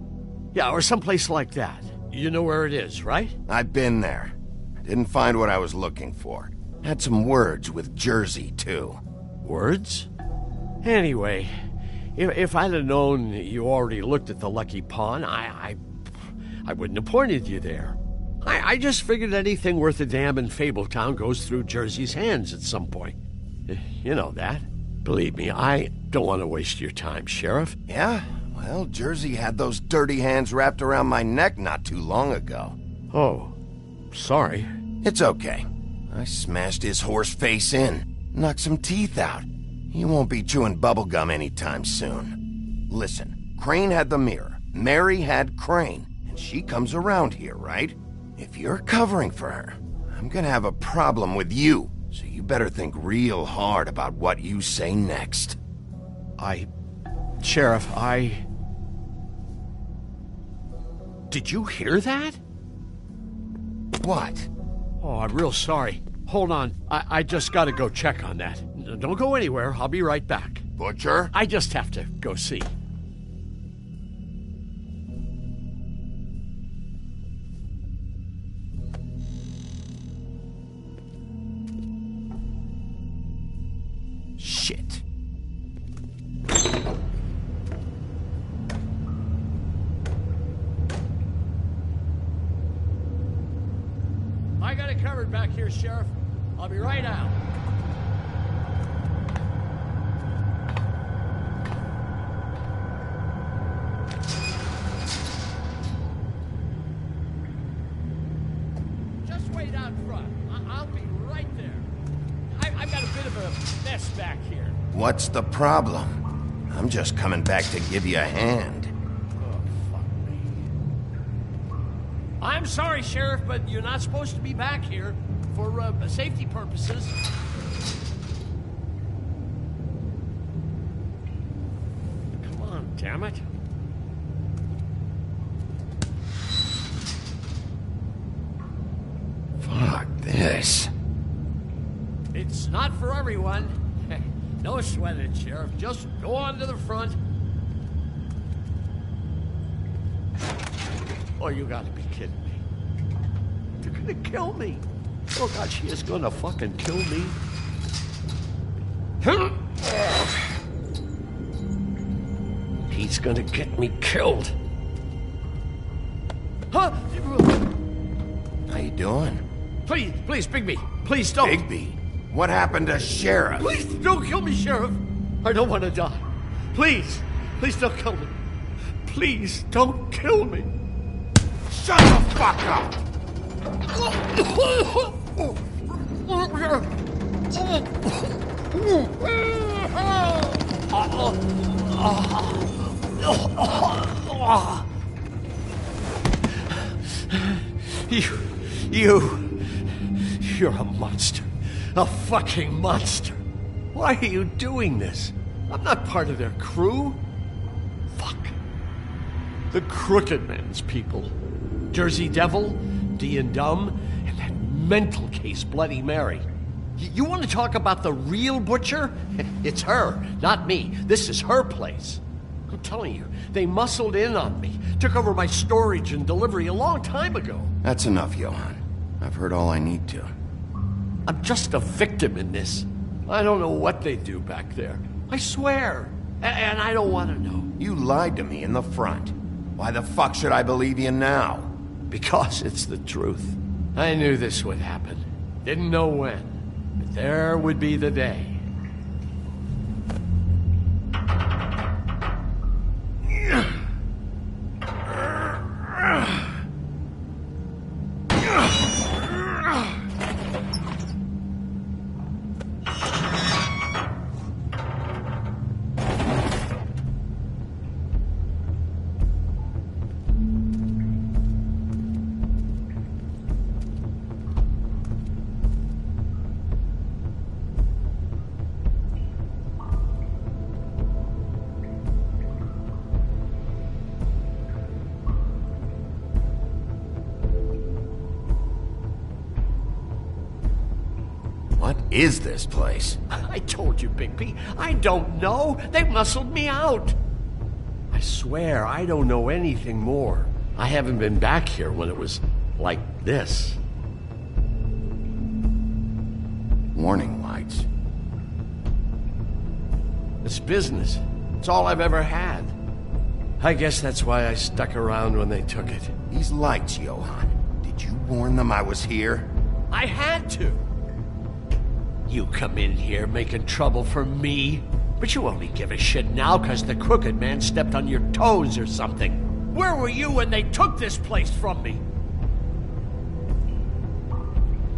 Yeah, or someplace like that. You know where it is, right? I've been there. Didn't find what I was looking for. Had some words with Jersey, too. Words? Anyway, if I'd have known you already looked at the Lucky Pond, I wouldn't have pointed you there. I just figured anything worth a damn in Fabletown goes through Jersey's hands at some point. You know that. Believe me, I don't want to waste your time, Sheriff. Yeah? Well, Jersey had those dirty hands wrapped around my neck not too long ago. Oh, sorry. It's okay. I smashed his horse face in, knocked some teeth out. He won't be chewing bubblegum anytime soon. Listen, Crane had the mirror. Mary had Crane, and she comes around here, right? If you're covering for her, I'm gonna have a problem with you, so you better think real hard about what you say next. Sheriff, Did you hear that? What? Oh, I'm real sorry. Hold on. I just gotta go check on that. Don't go anywhere. I'll be right back. Butcher? I just have to go see. Shit. I got it covered back here, Sheriff. I'll be right out. Just wait out front. I'll be right there. I've got a bit of a mess back here. What's the problem? I'm just coming back to give you a hand. Oh, fuck me. I'm sorry, Sheriff, but you're not supposed to be back here for safety purposes. Come on, damn it. Fuck this. It's not for everyone. No sweat it, Sheriff. Just go on to the front. Oh, you gotta be kidding me. They're gonna kill me. Oh, God, she is gonna fucking kill me. He's gonna get me killed. Huh? How you doing? Please, Bigby. Please don't. Bigby? What happened to Sheriff? Please don't kill me, Sheriff. I don't want to die. Please don't kill me. Please don't kill me. Shut the fuck up! You're a monster. A fucking monster. Why are you doing this? I'm not part of their crew. Fuck. The Crooked Man's people. Jersey Devil, D and Dumb, and that mental case Bloody Mary. You want to talk about the real butcher? It's her, not me. This is her place. I'm telling you, they muscled in on me, took over my storage and delivery a long time ago. That's enough, Johan. I've heard all I need to. I'm just a victim in this. I don't know what they do back there. I swear. And I don't want to know. You lied to me in the front. Why the fuck should I believe you now? Because it's the truth. I knew this would happen. Didn't know when. But there would be the day. What is this place? I told you, Bigby. I don't know. They muscled me out. I swear I don't know anything more. I haven't been back here when it was like this. Warning lights. It's business. It's all I've ever had. I guess that's why I stuck around when they took it. These lights, Johan. Did you warn them I was here? I had to. You come in here making trouble for me, but you only give a shit now because the Crooked Man stepped on your toes or something. Where were you when they took this place from me?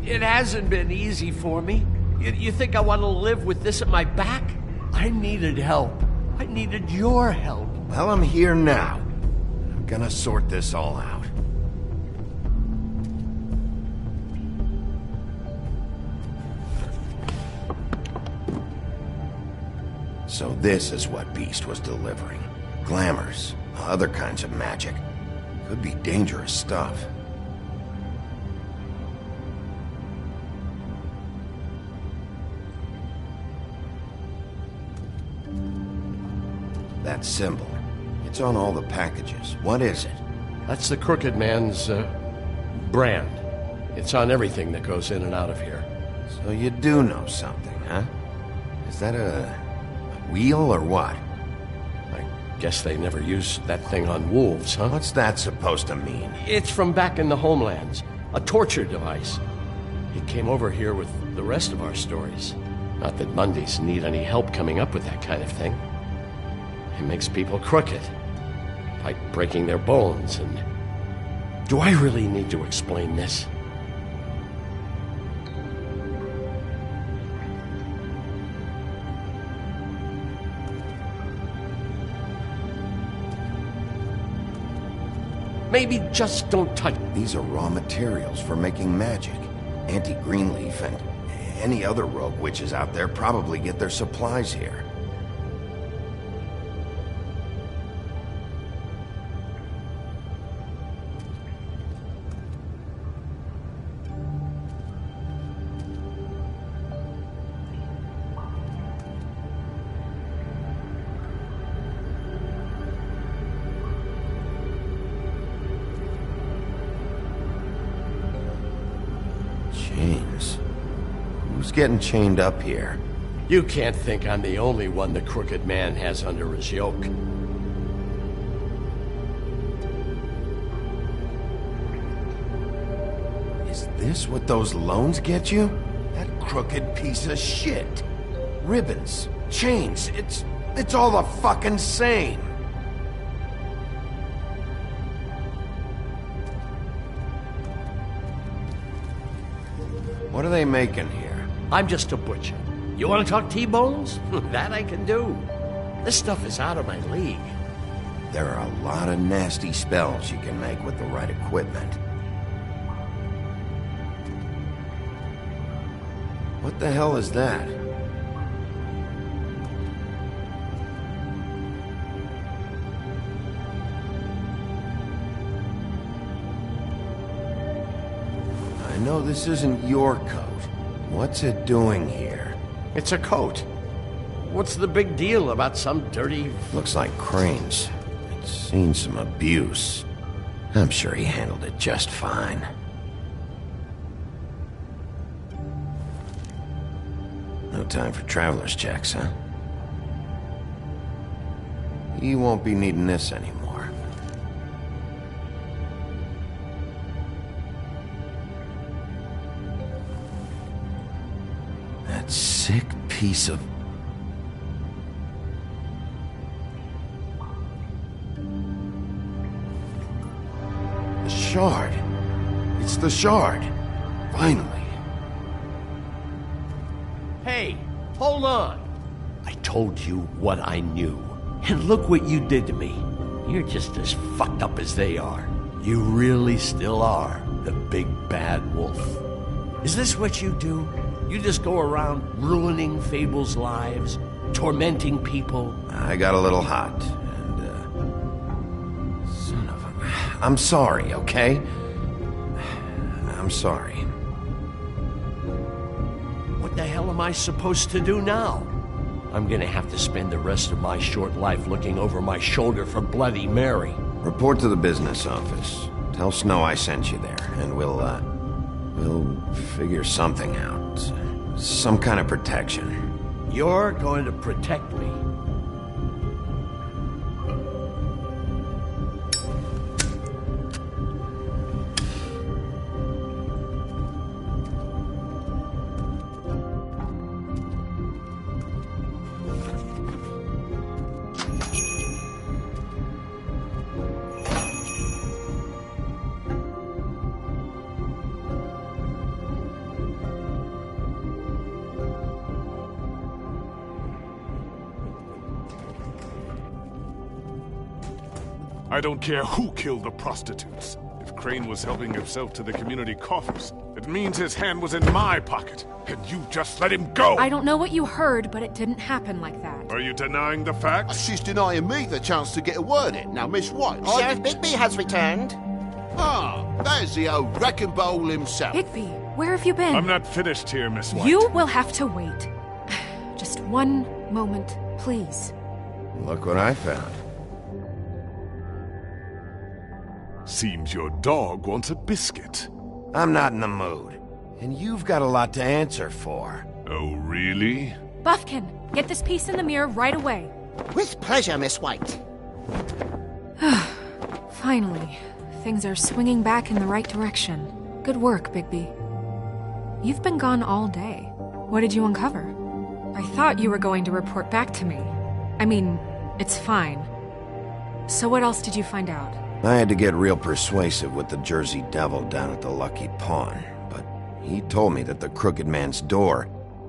It hasn't been easy for me. You think I want to live with this at my back? I needed help. I needed your help. Well, I'm here now. I'm gonna sort this all out. So this is what Beast was delivering. Glamours, other kinds of magic. Could be dangerous stuff. That symbol. It's on all the packages. What is it? That's the Crooked Man's, brand. It's on everything that goes in and out of here. So you do know something, huh? Is that a wheel or what? I guess they never used that thing on wolves, huh? What's that supposed to mean? It's from back in the homelands. A torture device. It came over here with the rest of our stories. Not that Mondays need any help coming up with that kind of thing. It makes people crooked. By breaking their bones and... Do I really need to explain this? Maybe just don't touch... These are raw materials for making magic. Auntie Greenleaf and any other rogue witches out there probably get their supplies here. Chains. Who's getting chained up here? You can't think I'm the only one the Crooked Man has under his yoke. Is this what those loans get you? That crooked piece of shit. Ribbons, chains, it's all the fucking same. What are they making here? I'm just a butcher. You want to talk T-bones? That I can do. This stuff is out of my league. There are a lot of nasty spells you can make with the right equipment. What the hell is that? I know this isn't your coat. What's it doing here? It's a coat. What's the big deal about some dirty... Looks like Crane's. It's seen some abuse. I'm sure he handled it just fine. No time for traveler's checks, huh? You won't be needing this anymore. That sick piece of... The shard. It's the shard. Finally. Hey, hold on. I told you what I knew. And look what you did to me. You're just as fucked up as they are. You really still are the big bad wolf. Is this what you do? You just go around ruining Fable's lives, tormenting people? I got a little hot, and, son of a... I'm sorry, okay? I'm sorry. What the hell am I supposed to do now? I'm gonna have to spend the rest of my short life looking over my shoulder for Bloody Mary. Report to the business office. Tell Snow I sent you there, and we'll figure something out. Some kind of protection. You're going to protect me. I don't care who killed the prostitutes. If Crane was helping himself to the community coffers, it means his hand was in my pocket, and you just let him go! I don't know what you heard, but it didn't happen like that. Are you denying the fact? She's denying me the chance to get a word in. Now, Miss White... Sheriff Bigby has returned. Ah, there's the old wrecking bowl himself. Bigby, where have you been? I'm not finished here, Miss White. You will have to wait. Just one moment, please. Look what I found. Seems your dog wants a biscuit. I'm not in the mood. And you've got a lot to answer for. Oh, really? Buffkin, get this piece in the mirror right away. With pleasure, Miss White. Finally, things are swinging back in the right direction. Good work, Bigby. You've been gone all day. What did you uncover? I thought you were going to report back to me. I mean, it's fine. So what else did you find out? I had to get real persuasive with the Jersey Devil down at the Lucky Pawn, but he told me that the Crooked Man's door,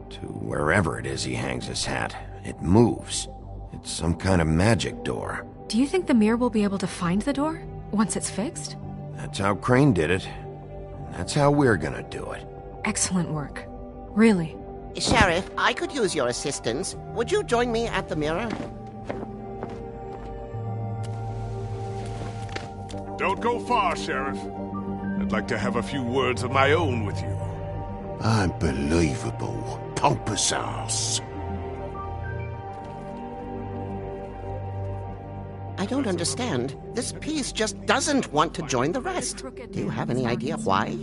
to wherever it is he hangs his hat, it moves. It's some kind of magic door. Do you think the mirror will be able to find the door? once it's fixed? That's how Crane did it. That's how we're gonna do it. Excellent work. Really. Sheriff, I could use your assistance. Would you join me at the mirror? Don't go far, Sheriff. I'd like to have a few words of my own with you. Unbelievable. Pompous ass. I don't understand. This piece just doesn't want to join the rest. Do you have any idea why?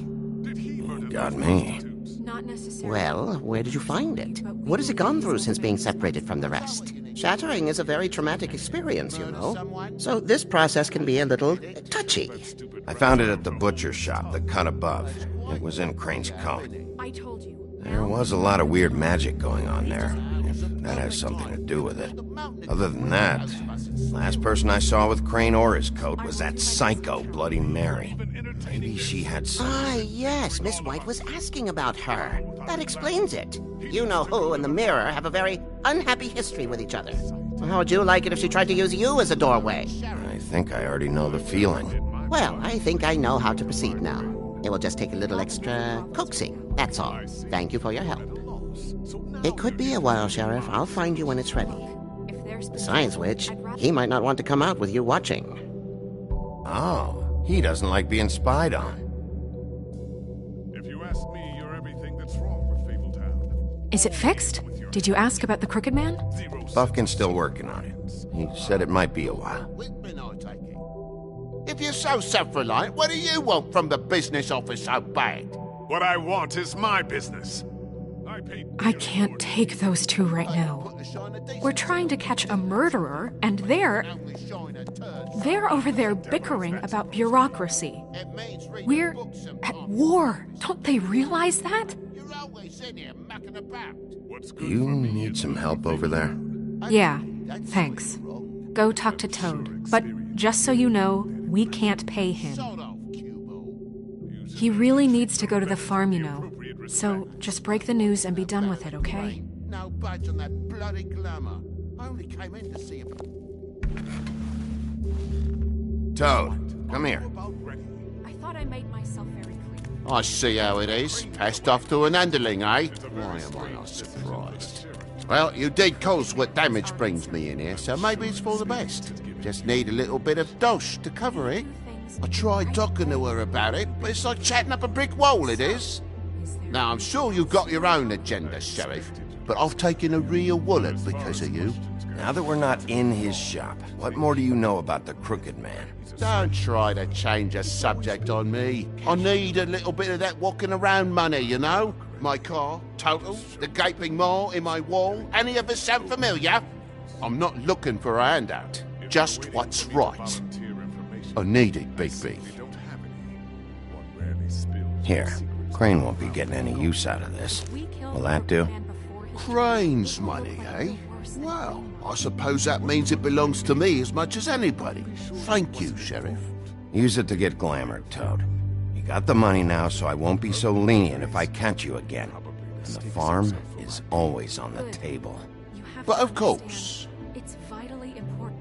Got me. Not necessarily. Well, where did you find it? What has it gone through since being separated from the rest? Shattering is a very traumatic experience, you know. So this process can be a little touchy. I found it at the butcher shop, the cut above. It was in Crane's coat. I told you. There was a lot of weird magic going on there, if that has something to do with it. Other than that, last person I saw with Crane or his coat was that psycho Bloody Mary. Maybe she had some... Ah, yes, Miss White was asking about her. That explains it. You know who and the mirror have a very unhappy history with each other. How would you like it if she tried to use you as a doorway? I think I already know the feeling. Well, I think I know how to proceed now. It will just take a little extra coaxing, that's all. Thank you for your help. It could be a while, Sheriff. I'll find you when it's ready. Besides which, he might not want to come out with you watching. Oh, he doesn't like being spied on. If you ask me, you're everything that's wrong with Fabletown. Is it fixed? Did you ask about the Crooked Man? Buffkin's still working on it. He said it might be a while. If you're so self-reliant, what do you want from the business office so bad? What I want is my business. I can't take those two right now. We're trying to catch a murderer, and they're over there bickering about bureaucracy. We're at war. Don't they realize that? You need some help over there? Yeah, thanks. Go talk to Toad. But just so you know, we can't pay him. He really needs to go to the farm, you know. So just break the news and be done with it, okay? No budge on that bloody glamour. I only came in to see him. Toad, come here. I thought I made myself very clear. I see how it is. Passed off to an underling, eh? Why am I not surprised? Well, you did cause what damage brings me in here, so maybe it's for the best. Just need a little bit of dosh to cover it. I tried talking to her about it, but it's like chatting up a brick wall, it is. Now, I'm sure you've got your own agenda, Sheriff, but I've taken a real wallet because of you. Now that we're not in his shop, what more do you know about the Crooked Man? Don't try to change a subject on me. I need a little bit of that walking around money, you know? My car, total, the gaping maw in my wall. Any of us sound familiar? I'm not looking for a handout. Just what's right. I need it, Big Beef. Here, Crane won't be getting any use out of this. Will that do? Crane's money, eh? Well, I suppose that means it belongs to me as much as anybody. Thank you, Sheriff. Use it to get glamored, Toad. You got the money now, so I won't be so lenient if I catch you again. And the farm is always on the table. But of course. It's vitally important.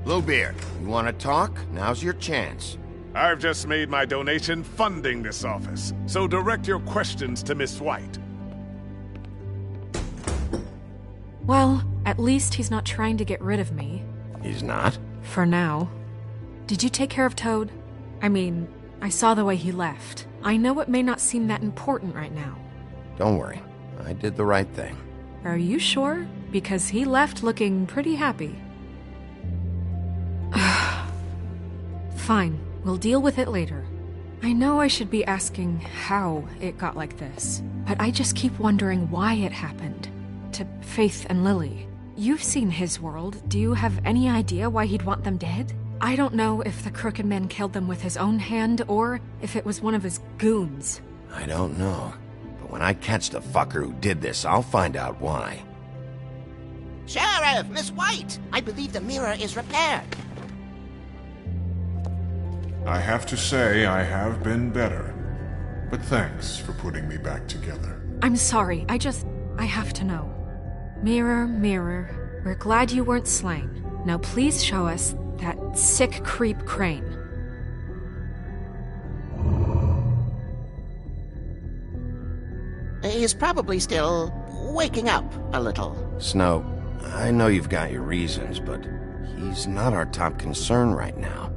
Bluebeard, you want to talk? Now's your chance. I've just made my donation funding this office, so direct your questions to Miss White. Well, at least he's not trying to get rid of me. He's not? For now. Did you take care of Toad? I mean, I saw the way he left. I know it may not seem that important right now. Don't worry. I did the right thing. Are you sure? Because he left looking pretty happy. Fine. We'll deal with it later. I know I should be asking how it got like this, but I just keep wondering why it happened. To Faith and Lily. You've seen his world. Do you have any idea why he'd want them dead? I don't know if the Crooked Man killed them with his own hand or if it was one of his goons. I don't know. But when I catch the fucker who did this, I'll find out why. Sheriff, Miss White! I believe the mirror is repaired. I have to say I have been better. But thanks for putting me back together. I'm sorry, I have to know. Mirror, mirror, we're glad you weren't slain. Now please show us that sick creep Crane. He's probably still waking up a little. Snow, I know you've got your reasons, but he's not our top concern right now.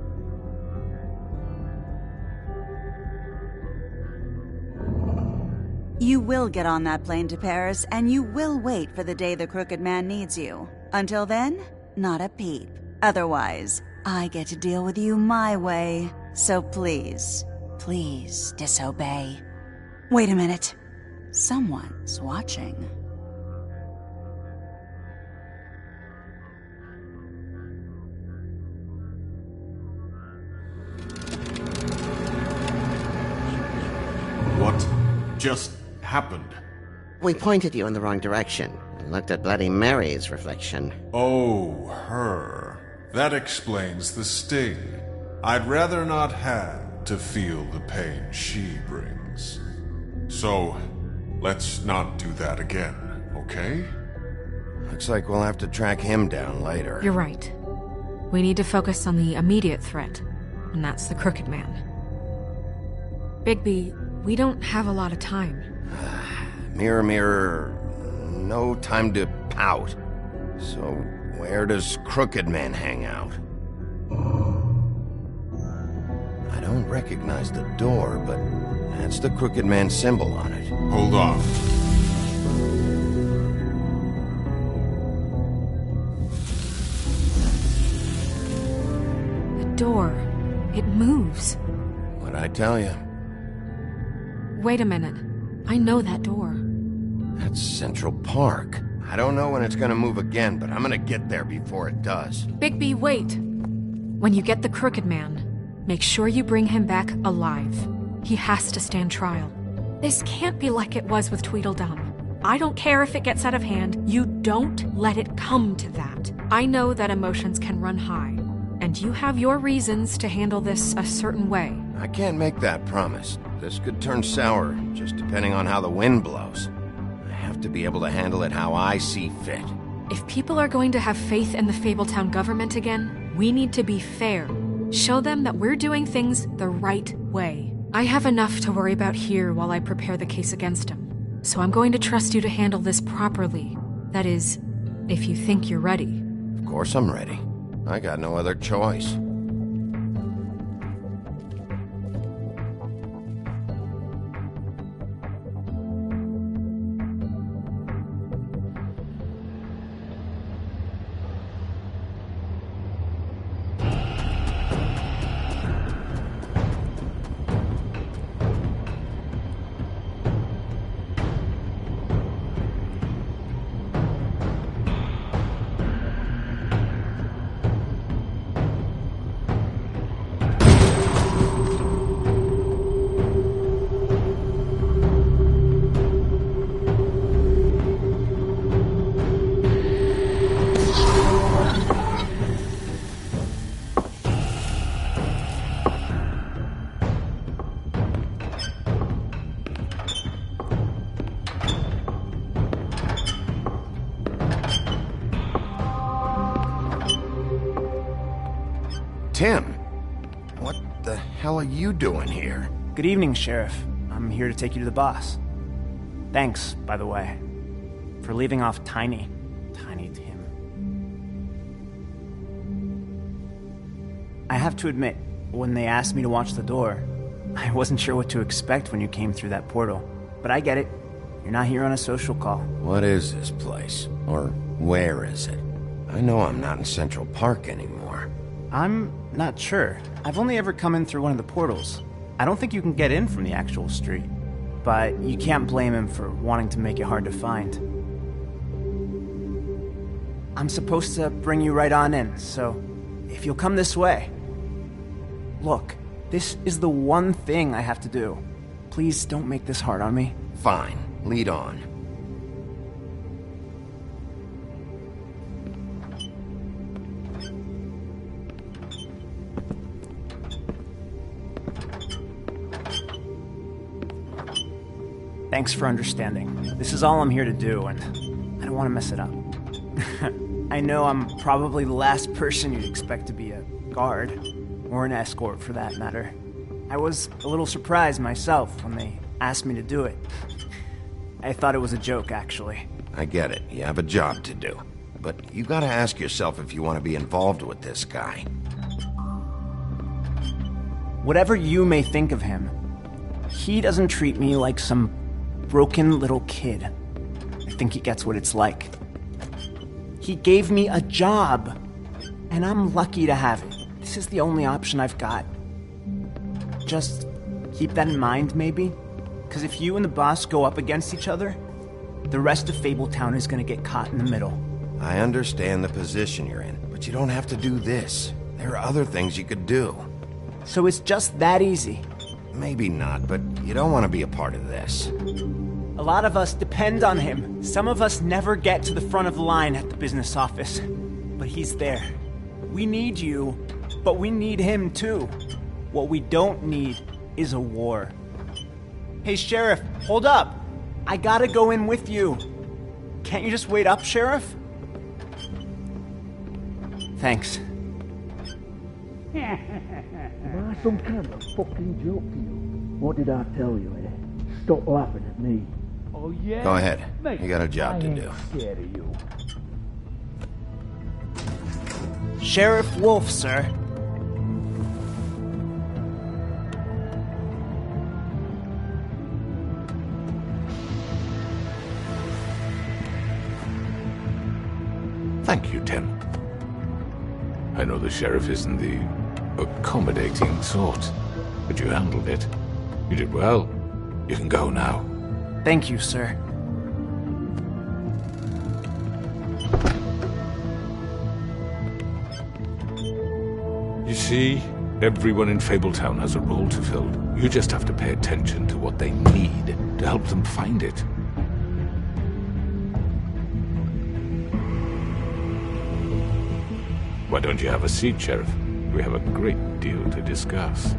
You will get on that plane to Paris, and you will wait for the day the Crooked Man needs you. Until then, not a peep. Otherwise, I get to deal with you my way. So please, please disobey. Wait a minute. Someone's watching. What just happened? We pointed you in the wrong direction and looked at Bloody Mary's reflection. Oh, her. That explains the sting. I'd rather not have to feel the pain she brings. So, let's not do that again, okay? Looks like we'll have to track him down later. You're right. We need to focus on the immediate threat, and that's the Crooked Man. Bigby, we don't have a lot of time. Mirror, mirror, no time to pout. So, where does Crooked Man hang out? I don't recognize the door, but that's the Crooked Man symbol on it. Hold on. The door. It moves. What'd I tell you? Wait a minute. I know that door. That's Central Park. I don't know when it's gonna move again, but I'm gonna get there before it does. Bigby, wait. When you get the Crooked Man, make sure you bring him back alive. He has to stand trial. This can't be like it was with Tweedledum. I don't care if it gets out of hand. You don't let it come to that. I know that emotions can run high, and you have your reasons to handle this a certain way. I can't make that promise. This could turn sour, just depending on how the wind blows. I have to be able to handle it how I see fit. If people are going to have faith in the Fabletown government again, we need to be fair. Show them that we're doing things the right way. I have enough to worry about here while I prepare the case against him. So I'm going to trust you to handle this properly. That is, if you think you're ready. Of course I'm ready. I got no other choice. Tim, what the hell are you doing here? Good evening, Sheriff. I'm here to take you to the boss. Thanks, by the way, for leaving off Tiny Tim. I have to admit, when they asked me to watch the door, I wasn't sure what to expect when you came through that portal. But I get it. You're not here on a social call. What is this place? Or where is it? I know I'm not in Central Park anymore. I'm not sure. I've only ever come in through one of the portals. I don't think you can get in from the actual street. But you can't blame him for wanting to make it hard to find. I'm supposed to bring you right on in, so if you'll come this way. Look, this is the one thing I have to do. Please don't make this hard on me. Fine, lead on. Thanks for understanding. This is all I'm here to do, and I don't want to mess it up. I know I'm probably the last person you'd expect to be a guard, or an escort for that matter. I was a little surprised myself when they asked me to do it. I thought it was a joke, actually. I get it. You have a job to do. But you gotta ask yourself if you want to be involved with this guy. Whatever you may think of him, he doesn't treat me like some broken little kid. I think he gets what it's like. He gave me a job, and I'm lucky to have it. This is the only option I've got. Just keep that in mind, maybe? Because if you and the boss go up against each other, the rest of Fabletown is going to get caught in the middle. I understand the position you're in, but you don't have to do this. There are other things you could do. So it's just that easy? Maybe not, but you don't want to be a part of this. A lot of us depend on him. Some of us never get to the front of the line at the business office. But he's there. We need you, but we need him too. What we don't need is a war. Hey, Sheriff, hold up. I gotta go in with you. Can't you just wait up, Sheriff? Thanks. Am I some kind of fucking joke to you? What did I tell you, eh? Stop laughing at me. Oh, yeah? Go ahead. You got a job to do. Scared of you. Sheriff Wolf, sir. Thank you, Tim. I know the sheriff isn't the accommodating sort, but you handled it. You did well. You can go now. Thank you, sir. You see, everyone in Fabletown has a role to fill. You just have to pay attention to what they need to help them find it. Why don't you have a seat, Sheriff? We have a great deal to discuss.